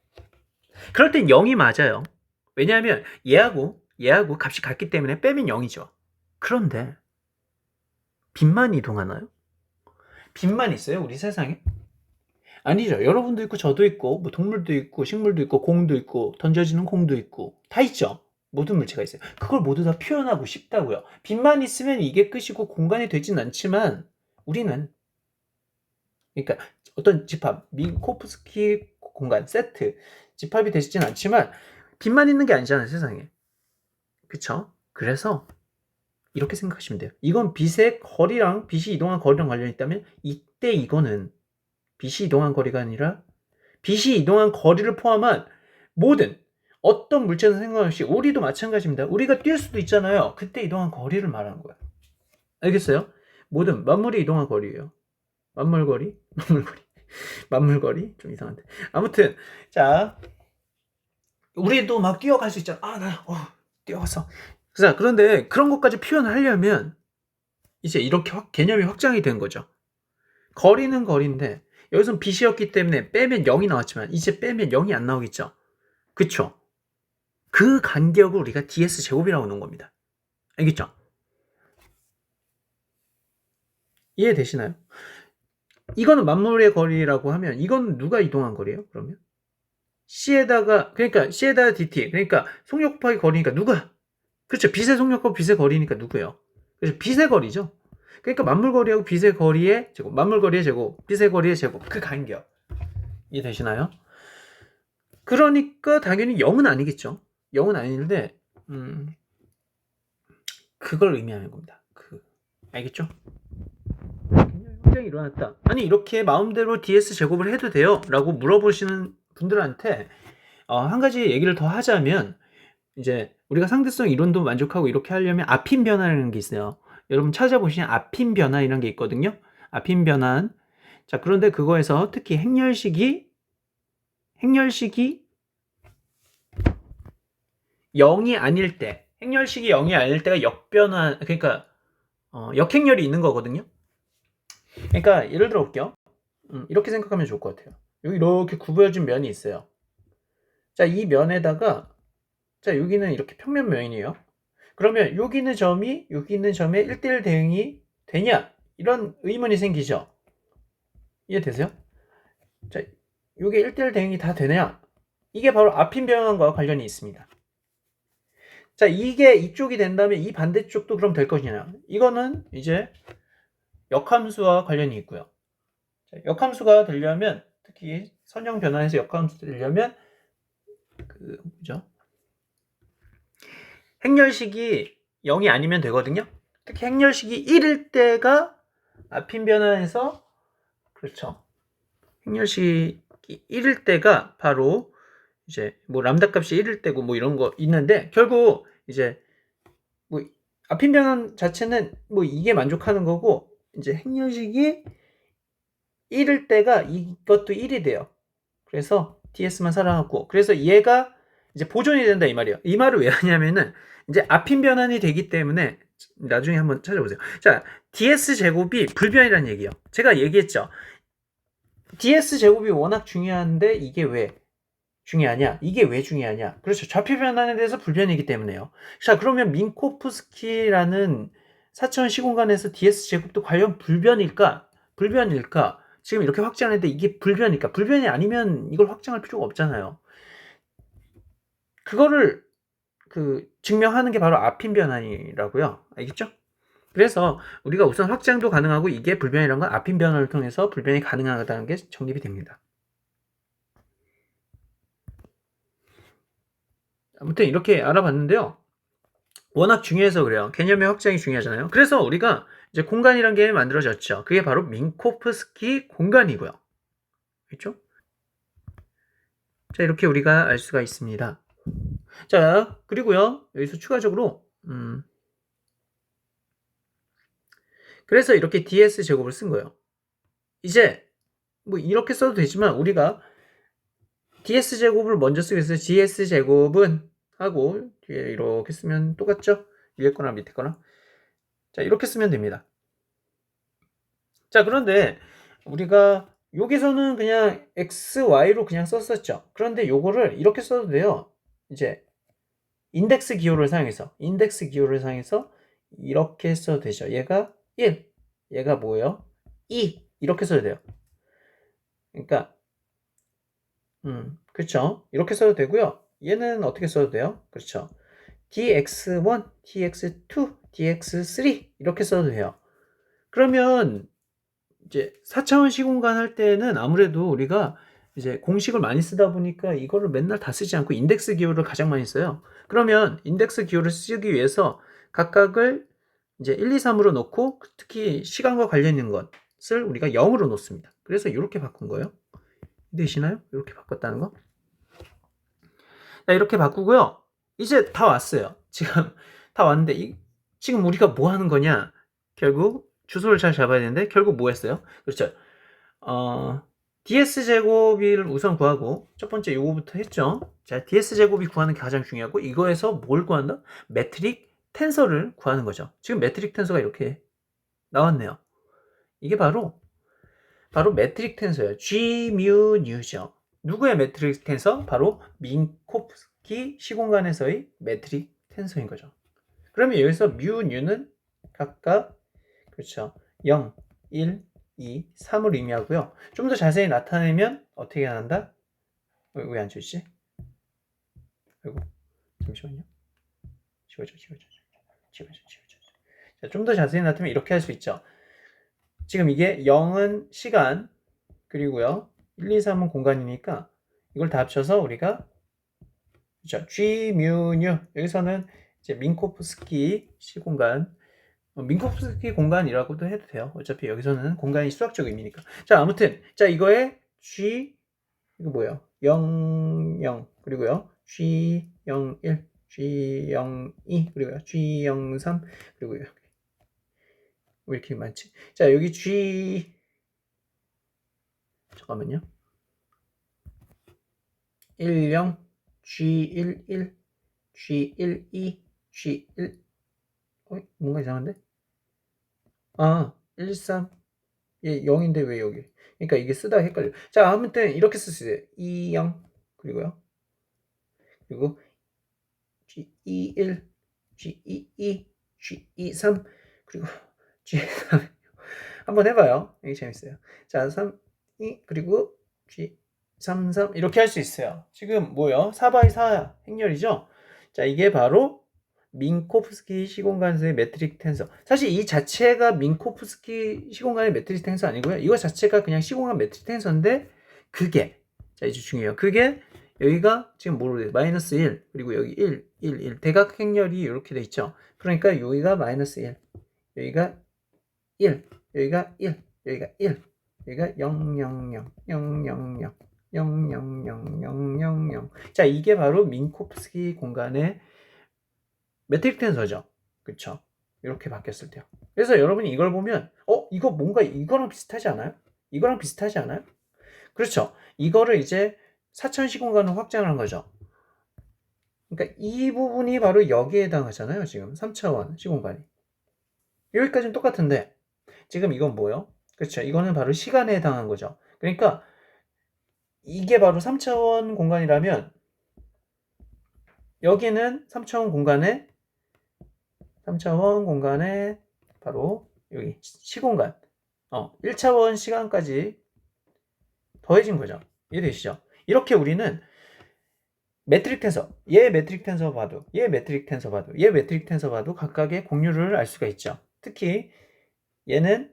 그럴 땐 0이 맞아요. 왜냐하면 얘하고 값이 같기 때문에 빼면 0이죠. 그런데 빛만 이동하나요? 빛만 있어요? 우리 세상에? 아니죠. 여러분도 있고 저도 있고 뭐 동물도 있고 식물도 있고 공도 있고 던져지는 공도 있고 다 있죠. 모든 물체가 있어요. 그걸 모두 다 표현하고 싶다고요. 빛만 있으면 이게 끝이고 공간이 되진 않지만 우리는 그러니까 어떤 집합 미코프스키 공간 세트 집합이 되진 않지만 빛만 있는 게 아니잖아요. 세상에. 그쵸? 그래서 이렇게 생각하시면 돼요. 이건 빛의 거리랑 빛이 이동한 거리랑 관련이 있다면 이때 이거는 빛이 이동한 거리가 아니라 빛이 이동한 거리를 포함한 모든 어떤 물체는 상관없이 우리도 마찬가지입니다. 우리가 뛸 수도 있잖아요. 그때 이동한 거리를 말하는 거야. 알겠어요? 모든 만물이 이동한 거리예요. 만물거리? 만물거리? 좀 이상한데. 아무튼 자 우리도 막 뛰어갈 수 있잖아. 나 뛰어갔어. 자, 그런데 그런 것까지 표현하려면 이제 이렇게 개념이 확장이 된 거죠. 거리는 거리인데 여기선 빛이었기 때문에 빼면 0이 나왔지만 이제 빼면 0이 안 나오겠죠. 그쵸? 그 간격을 우리가 ds 제곱이라고 놓은 겁니다. 알겠죠? 이해되시나요? 이거는 만물의 거리라고 하면 이건 누가 이동한 거리예요? 그러면 C에다가 그러니까 C에다가 dt 그러니까 속력 곱하기 거리니까 누가? 그렇죠. 빛의 속력 곱하기 빛의 거리니까 누구예요? 그래서 빛의 거리죠. 그러니까 만물 거리하고 빛의 거리의 제곱, 만물 거리의 제곱, 빛의 거리의 제곱 그 간격 이해되시나요? 그러니까 당연히 0은 아니겠죠. 0은 아닌데 그걸 의미하는 겁니다. 알겠죠? 확장이 일어났다. 아니 이렇게 마음대로 ds 제곱을 해도 돼요? 라고 물어보시는 분들한테 한 가지 얘기를 더 하자면 이제 우리가 상대성 이론도 만족하고 이렇게 하려면 앞인 변화라는 게 있어요. 여러분 찾아보시면 앞인 변화 이런 게 있거든요. 앞인 변환. 자, 그런데 그거에서 특히 행렬식이 0이 아닐 때, 행렬식이 0이 아닐 때가 역변환, 그러니까 역행렬이 있는 거거든요. 그러니까 예를 들어 볼게요. 이렇게 생각하면 좋을 것 같아요. 여기 이렇게 구부러진 면이 있어요. 자, 이 면에다가 자, 여기는 이렇게 평면 면이에요. 그러면 여기 있는 점이 여기 있는 점에 1대1 대응이 되냐? 이런 의문이 생기죠. 이해되세요? 자, 이게 1대1 대응이 다 되냐? 이게 바로 앞인 변환과 관련이 있습니다. 자, 이게 이쪽이 된다면 이 반대쪽도 그럼 될 것이냐? 이거는 이제 역함수와 관련이 있고요. 자, 역함수가 되려면 특히 선형 변환에서 역함수 되려면 뭐죠? 행렬식이 0이 아니면 되거든요. 특히 행렬식이 1일 때가 앞인 변환에서 그렇죠. 행렬식이 1일 때가 바로 이제 뭐 람다 값이 1일 때고 뭐 이런 거 있는데 결국 이제 뭐 앞인 변환 자체는 뭐 이게 만족하는 거고 이제 행렬식이 1일 때가 이것도 1이 돼요. 그래서 ds만 살아남고 그래서 얘가 이제 보존이 된다 이 말이에요. 이 말을 왜 하냐면은 이제 앞인 변환이 되기 때문에 나중에 한번 찾아보세요. 자, ds 제곱이 불변이라는 얘기예요. 제가 얘기했죠. ds 제곱이 워낙 중요한데 이게 왜 중요하냐? 이게 왜 중요하냐? 그렇죠. 좌표 변환에 대해서 불변이기 때문에요. 자, 그러면 민코프스키라는 4차원 시공간에서 ds 제곱도 과연 불변일까? 불변일까? 지금 이렇게 확장했는데 이게 불변일까? 불변이 아니면 이걸 확장할 필요가 없잖아요. 그거를 증명하는 게 바로 앞인 변환이라고요. 알겠죠? 그래서 우리가 우선 확장도 가능하고 이게 불변이라는 건 앞인 변환을 통해서 불변이 가능하다는 게 정립이 됩니다. 아무튼 이렇게 알아봤는데요. 워낙 중요해서 그래요. 개념의 확장이 중요하잖아요. 그래서 우리가 이제 공간이라는 게 만들어졌죠. 그게 바로 민코프스키 공간이고요. 그렇죠? 자, 이렇게 우리가 알 수가 있습니다. 자, 그리고요. 여기서 추가적으로 그래서 이렇게 ds 제곱을 쓴 거예요. 이제 뭐 이렇게 써도 되지만 우리가 ds 제곱을 먼저 쓰겠어요. ds 제곱은 하고 뒤에 이렇게 쓰면 똑같죠? 위에 거나 밑에 거나. 자, 이렇게 쓰면 됩니다. 자, 그런데 우리가 여기서는 그냥 x, y로 그냥 썼었죠. 그런데 요거를 이렇게 써도 돼요. 이제 인덱스 기호를 사용해서 이렇게 써도 되죠. 얘가 1, 얘가 뭐예요? 2 이렇게 써도 돼요. 그러니까 그렇죠. 이렇게 써도 되고요. 얘는 어떻게 써도 돼요? 그렇죠. dx1, dx2, dx3 이렇게 써도 돼요. 그러면 이제 4차원 시공간 할 때는 아무래도 우리가 이제 공식을 많이 쓰다 보니까 이거를 맨날 다 쓰지 않고 인덱스 기호를 가장 많이 써요. 그러면 인덱스 기호를 쓰기 위해서 각각을 이제 1, 2, 3으로 놓고 특히 시간과 관련 있는 것을 우리가 0으로 놓습니다. 그래서 이렇게 바꾼 거예요. 되시나요? 이렇게 바꿨다는 거. 자, 이렇게 바꾸고요. 이제 다 왔어요. 지금 다 왔는데 지금 우리가 뭐 하는 거냐? 결국 주소를 잘 잡아야 되는데 결국 뭐 했어요? 그렇죠. ds 제곱을 우선 구하고 첫 번째 요거부터 했죠. 자, ds 제곱이 구하는 게 가장 중요하고 이거에서 뭘 구한다? 매트릭 텐서를 구하는 거죠. 지금 매트릭 텐서가 이렇게 나왔네요. 이게 바로 매트릭 텐서예요. G, mu, new죠. 누구의 매트릭 텐서? 바로 민코프스키 시공간에서의 매트릭 텐서인 거죠. 그러면 여기서 mu, new는 각각 그렇죠. 0, 1, 2, 3을 의미하고요. 좀 더 자세히 나타내면 어떻게 한다? 왜 안 주지? 아이고, 잠시만요. 지워져. 자, 좀 더 자세히 나타내면 이렇게 할 수 있죠. 지금 이게 0은 시간, 그리고요. 1, 2, 3은 공간이니까 이걸 다 합쳐서 우리가 그렇죠. G, mu, nu. 여기서는 이제 민코프스키 시공간, 민코프스키 공간이라고도 해도 돼요. 어차피 여기서는 공간이 수학적 의미니까. 자, 아무튼 자 이거에 G 이거 뭐예요? 0, 0 그리고요. G, 0, 1, G, 0, 2 그리고요. G, 0, 3 그리고요. 왜 이렇게 많지? 자, 여기 G 잠깐만요. 1, 0, G, 1, 1, G, 1, 2, G, 1 뭔가 이상한데? 아, 1, 3 얘 0인데 왜 여기? 그러니까 이게 쓰다가 헷갈려. 자, 아무튼 이렇게 쓸 수 있어요. 2, 0 그리고요. 그리고 G, 2, 1, G, 2, 2, G, 2, 3 그리고 G, 3 한번 해봐요. 이게 재밌어요. 자, 3, 2 그리고 G, 3, 3 이렇게 할 수 있어요. 지금 뭐요? 4x4 행렬이죠? 자, 이게 바로 민코프스키 시공간의 매트릭 텐서. 사실 이 자체가 민코프스키 시공간의 매트릭 텐서 아니고요. 이거 자체가 그냥 시공간 매트릭 텐서인데 그게 자, 이제 중요해요. 그게 여기가 지금 뭐로 돼? 마이너스 1 그리고 여기 1, 1, 1 대각 행렬이 이렇게 돼 있죠. 그러니까 여기가 마이너스 1 여기가 1 여기가 1 여기가 1 여기가 0, 0, 0, 0, 0, 0 0, 0, 0, 0, 0, 0 자, 이게 바로 민코프스키 공간의 매트릭 텐서죠. 그쵸? 이렇게 바뀌었을 때요. 그래서 여러분이 이걸 보면 이거 뭔가 이거랑 비슷하지 않아요? 이거랑 비슷하지 않아요? 그렇죠. 이거를 이제 4차원 시공간으로 확장을 한 거죠. 그러니까 이 부분이 바로 여기에 해당하잖아요. 지금 3차원 시공간이. 여기까지는 똑같은데 지금 이건 뭐예요? 그렇죠. 이거는 바로 시간에 해당한 거죠. 그러니까 이게 바로 3차원 공간이라면 여기는 3차원 공간에 바로 여기 시공간 1차원 시간까지 더해진 거죠. 이해되시죠? 이렇게 우리는 매트릭 텐서, 얘 매트릭 텐서 봐도, 얘 매트릭 텐서 봐도, 얘 매트릭 텐서 봐도 각각의 공유를 알 수가 있죠. 특히 얘는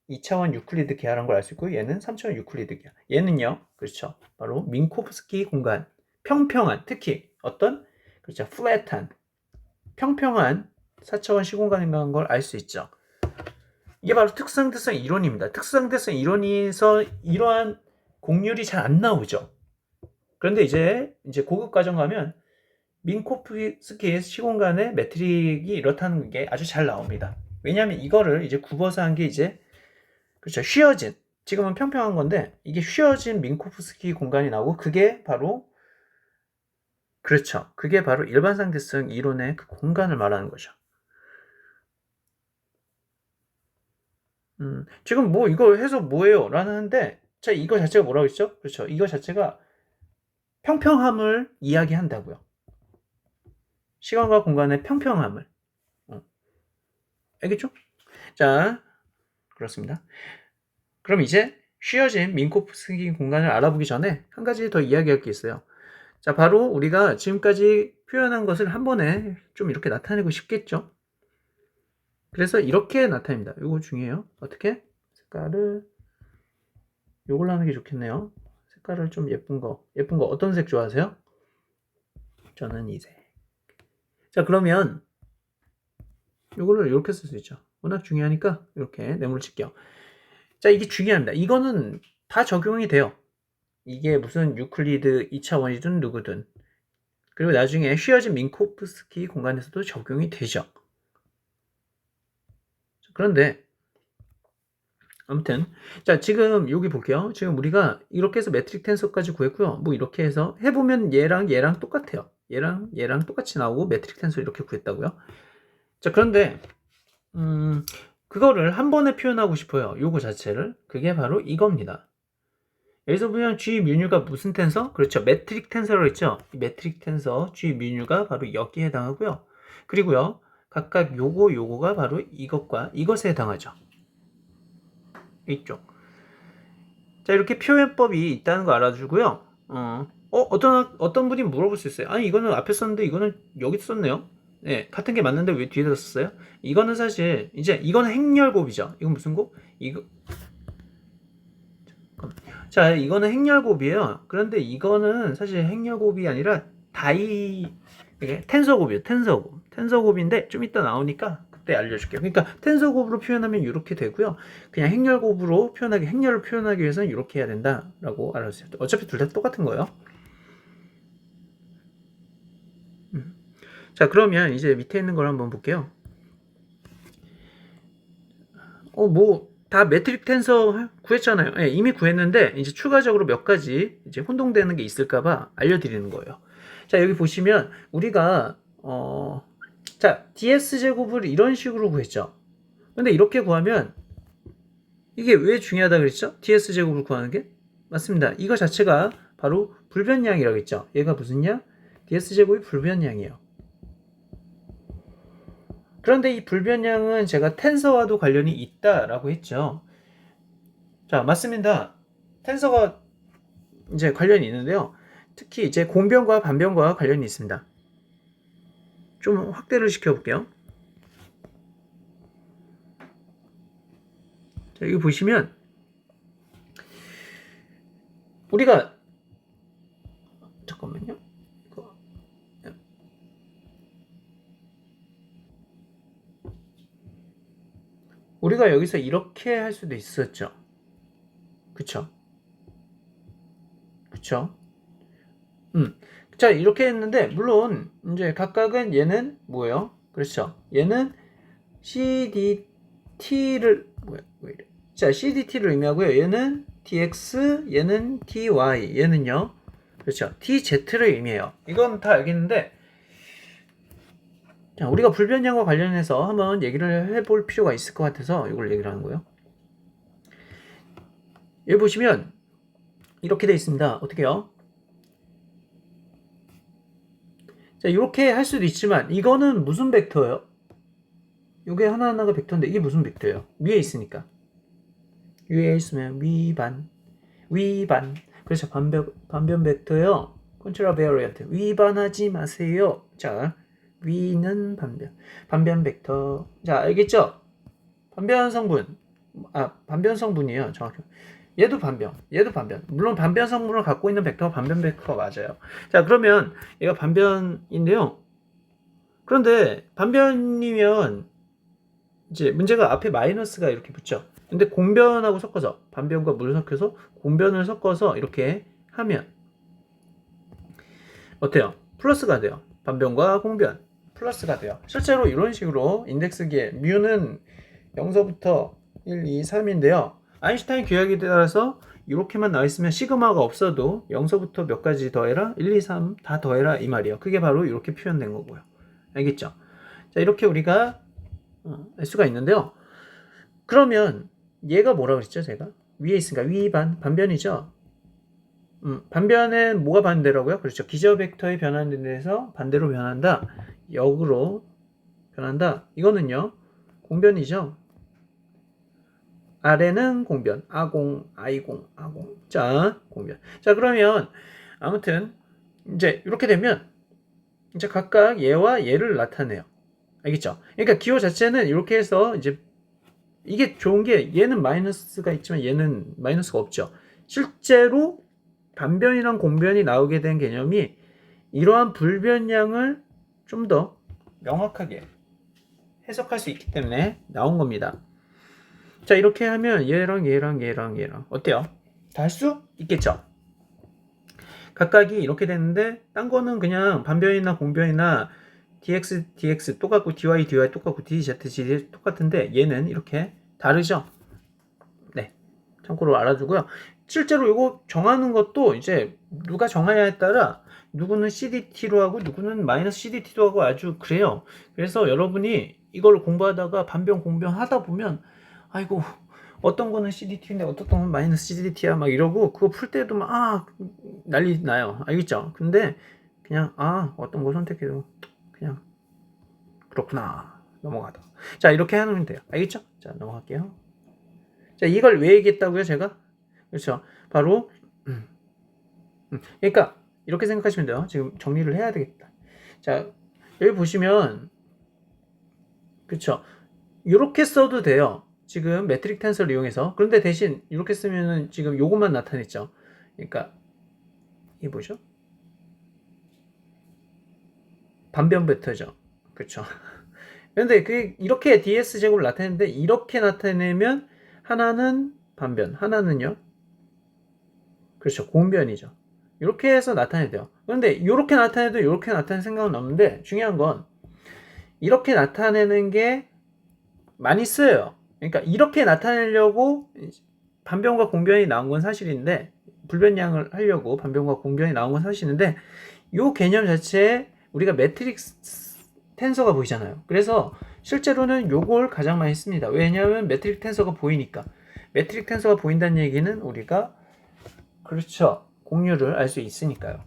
2차원 유클리드 계라는 걸 알 수 있고 얘는 3차원 유클리드 계야. 얘는요. 그렇죠. 바로 민코프스키 공간, 평평한, 특히 어떤 그렇죠. 플랫한, 평평한 4차원 시공간이라는 걸 알 수 있죠. 이게 바로 특성대성 이론입니다. 특성대성 이론에서 이러한 공률이 잘 안 나오죠. 그런데 이제 고급 과정 가면 민코프스키 시공간의 매트릭이 이렇다는 게 아주 잘 나옵니다. 왜냐하면 이거를 이제 굽어서 한 게 이제 그렇죠. 휘어진 지금은 평평한 건데 이게 휘어진 민코프스키 공간이 나오고 그게 바로 그렇죠. 그게 바로 일반상대성 이론의 그 공간을 말하는 거죠. 지금 뭐 이거 해서 뭐예요? 라는 하는데 자, 이거 자체가 뭐라고 했죠? 그렇죠. 이거 자체가 평평함을 이야기한다고요. 시간과 공간의 평평함을. 알겠죠? 자, 그렇습니다. 그럼 이제 휘어진 민코프스키 공간을 알아보기 전에 한 가지 더 이야기할 게 있어요. 자, 바로 우리가 지금까지 표현한 것을 한 번에 좀 이렇게 나타내고 싶겠죠? 그래서 이렇게 나타냅니다. 이거 중요해요. 어떻게? 색깔을 요걸로 하는 게 좋겠네요. 색깔을 좀 예쁜 거 어떤 색 좋아하세요? 저는 이 색. 자, 그러면 요거를 이렇게 쓸 수 있죠. 워낙 중요하니까 이렇게 네모를 칠게요. 자, 이게 중요합니다. 이거는 다 적용이 돼요. 이게 무슨 유클리드 2차원이든 누구든. 그리고 나중에 휘어진 민코프스키 공간에서도 적용이 되죠. 그런데 아무튼 자, 지금 여기 볼게요. 지금 우리가 이렇게 해서 매트릭 텐서까지 구했고요. 뭐 이렇게 해서 해보면 얘랑 똑같아요. 얘랑 똑같이 나오고 매트릭 텐서 이렇게 구했다고요. 자, 그런데 그거를 한 번에 표현하고 싶어요. 요거 자체를. 그게 바로 이겁니다. 여기서 보면 G 뮤뉴가 무슨 텐서? 그렇죠. 매트릭 텐서라고 했죠. 이 매트릭 텐서 G 뮤뉴가 바로 여기에 해당하고요. 그리고요. 각각 요거가 바로 이것과 이것에 해당하죠. 이쪽. 자, 이렇게 표현법이 있다는 거 알아주고요. 어떤 분이 물어볼 수 있어요. 아니, 이거는 앞에 썼는데 이거는 여기 썼네요. 네, 같은 게 맞는데 왜 뒤에다 썼어요? 이거는 사실 이제 이거는 행렬곱이죠. 이건 무슨 곱? 이거. 자, 이거는 행렬곱이에요. 그런데 이거는 사실 행렬곱이 아니라 텐서곱이에요. 텐서곱인데 좀 이따 나오니까 그때 알려줄게요. 그러니까 텐서곱으로 표현하면 이렇게 되고요. 그냥 행렬곱으로 행렬을 표현하기 위해서는 이렇게 해야 된다라고 알아주세요. 어차피 둘 다 똑같은 거예요. 자, 그러면 이제 밑에 있는 걸 한번 볼게요. 다 매트릭 텐서 구했잖아요. 네, 이미 구했는데 이제 추가적으로 몇 가지 이제 혼동되는 게 있을까봐 알려드리는 거예요. 자, 여기 보시면 우리가 자, ds 제곱을 이런 식으로 구했죠. 근데 이렇게 구하면 이게 왜 중요하다 그랬죠? ds 제곱을 구하는 게 맞습니다. 이거 자체가 바로 불변량이라고 했죠. 얘가 무슨 양? ds 제곱이 불변량이에요. 그런데 이 불변량은 제가 텐서와도 관련이 있다라고 했죠. 자, 맞습니다. 텐서가 이제 관련이 있는데요. 특히 이제 공변과 반변과 관련이 있습니다. 좀 확대를 시켜볼게요. 자, 여기 보시면 우리가 잠깐만요. 우리가 여기서 이렇게 할 수도 있었죠. 그쵸? 자, 이렇게 했는데 물론 이제 각각은 얘는 뭐예요? 그렇죠. 얘는 CDT를 왜 이래? 자, CDT를 의미하고요. 얘는 DX, 얘는 DY, 얘는요. 그렇죠. DZ를 의미해요. 이건 다 알겠는데 자, 우리가 불변량과 관련해서 한번 얘기를 해볼 필요가 있을 것 같아서 이걸 얘기를 하는 거예요. 여기 보시면 이렇게 돼 있습니다. 어떻게요? 자, 이렇게 할 수도 있지만 이거는 무슨 벡터예요? 이게 하나하나가 벡터인데 이게 무슨 벡터예요? 위에 있으니까. 위에 있으면 위반. 그래서 반변 벡터요. 컨트라 베어리언트. 위반하지 마세요. 자, 위는 반변 벡터. 자, 알겠죠? 반변 성분이에요. 정확히. 얘도 반변. 물론 반변 성분을 갖고 있는 벡터가 반변 벡터가 맞아요. 자, 그러면 얘가 반변인데요. 그런데 반변이면 이제 문제가 앞에 마이너스가 이렇게 붙죠. 근데 공변하고 섞어서 반변과 물을 섞어서 공변을 섞어서 이렇게 하면 어때요? 플러스가 돼요. 반변과 공변 플러스가 돼요. 실제로 이런 식으로 인덱스기에 뮤는 0서부터 1, 2, 3인데요. 아인슈타인 규약에 따라서 이렇게만 나와 있으면 시그마가 없어도 0서부터 몇 가지 더해라 1, 2, 3 다 더해라 이 말이에요. 그게 바로 이렇게 표현된 거고요. 알겠죠? 자, 이렇게 우리가 알 수가 있는데요. 그러면 얘가 뭐라고 그랬죠? 제가 위에 있으니까 위반 반변이죠. 반변은 뭐가 반대라고요? 그렇죠. 기저 벡터의 변하는 데서 반대로 변한다. 역으로 변한다. 이거는요. 공변이죠. 아래는 공변. 아공. 자, 공변. 자, 그러면 아무튼 이제 이렇게 되면 이제 각각 얘와 얘를 나타내요. 알겠죠? 그러니까 기호 자체는 이렇게 해서 이제 이게 좋은 게 얘는 마이너스가 있지만 얘는 마이너스가 없죠. 실제로 반변이랑 공변이 나오게 된 개념이 이러한 불변량을 좀 더 명확하게 해석할 수 있기 때문에 나온 겁니다. 자, 이렇게 하면 얘랑 어때요? 다 할 수 있겠죠? 각각이 이렇게 되는데 딴 거는 그냥 반변이나 공변이나 dx 똑같고 dy 똑같고 dz 똑같은데 얘는 이렇게 다르죠? 네, 참고로 알아두고요. 실제로 이거 정하는 것도 이제 누가 정하냐에 따라 누구는 CDT로 하고 누구는 마이너스 CDT로 하고 아주 그래요. 그래서 여러분이 이걸 공부하다가 반변 공변 하다 보면 아이고 어떤 거는 CDT인데 어떤 거는 마이너스 CDT야 막 이러고 그거 풀 때도 막 난리 나요. 알겠죠? 근데 그냥 어떤 거 선택해도 그냥 그렇구나 넘어가다. 자 이렇게 해놓으면 돼요. 알겠죠? 자 넘어갈게요. 자 이걸 왜 얘기했다고요 제가? 그렇죠. 바로 그러니까 이렇게 생각하시면 돼요. 지금 정리를 해야 되겠다. 자 여기 보시면 그렇죠. 이렇게 써도 돼요. 지금 매트릭 텐서를 이용해서. 그런데 대신 이렇게 쓰면은 지금 요것만 나타냈죠. 그러니까 이게 뭐죠? 반변 벡터죠. 그렇죠. 그런데 그게 이렇게 ds 제곱을 나타내는데 이렇게 나타내면 하나는 반변, 하나는요. 그렇죠. 공변이죠. 이렇게 해서 나타내야 돼요. 그런데 이렇게 나타내도 이렇게 나타낼 생각은 없는데 중요한 건 이렇게 나타내는 게 많이 쓰여요. 그러니까 이렇게 나타내려고 반변과 공변이 나온 건 사실인데 불변량을 하려고 반변과 공변이 나온 건 사실인데 이 개념 자체에 우리가 매트릭스 텐서가 보이잖아요. 그래서 실제로는 요걸 가장 많이 씁니다. 왜냐하면 매트릭 텐서가 보이니까. 매트릭 텐서가 보인다는 얘기는 우리가 그렇죠. 공률을 알 수 있으니까요.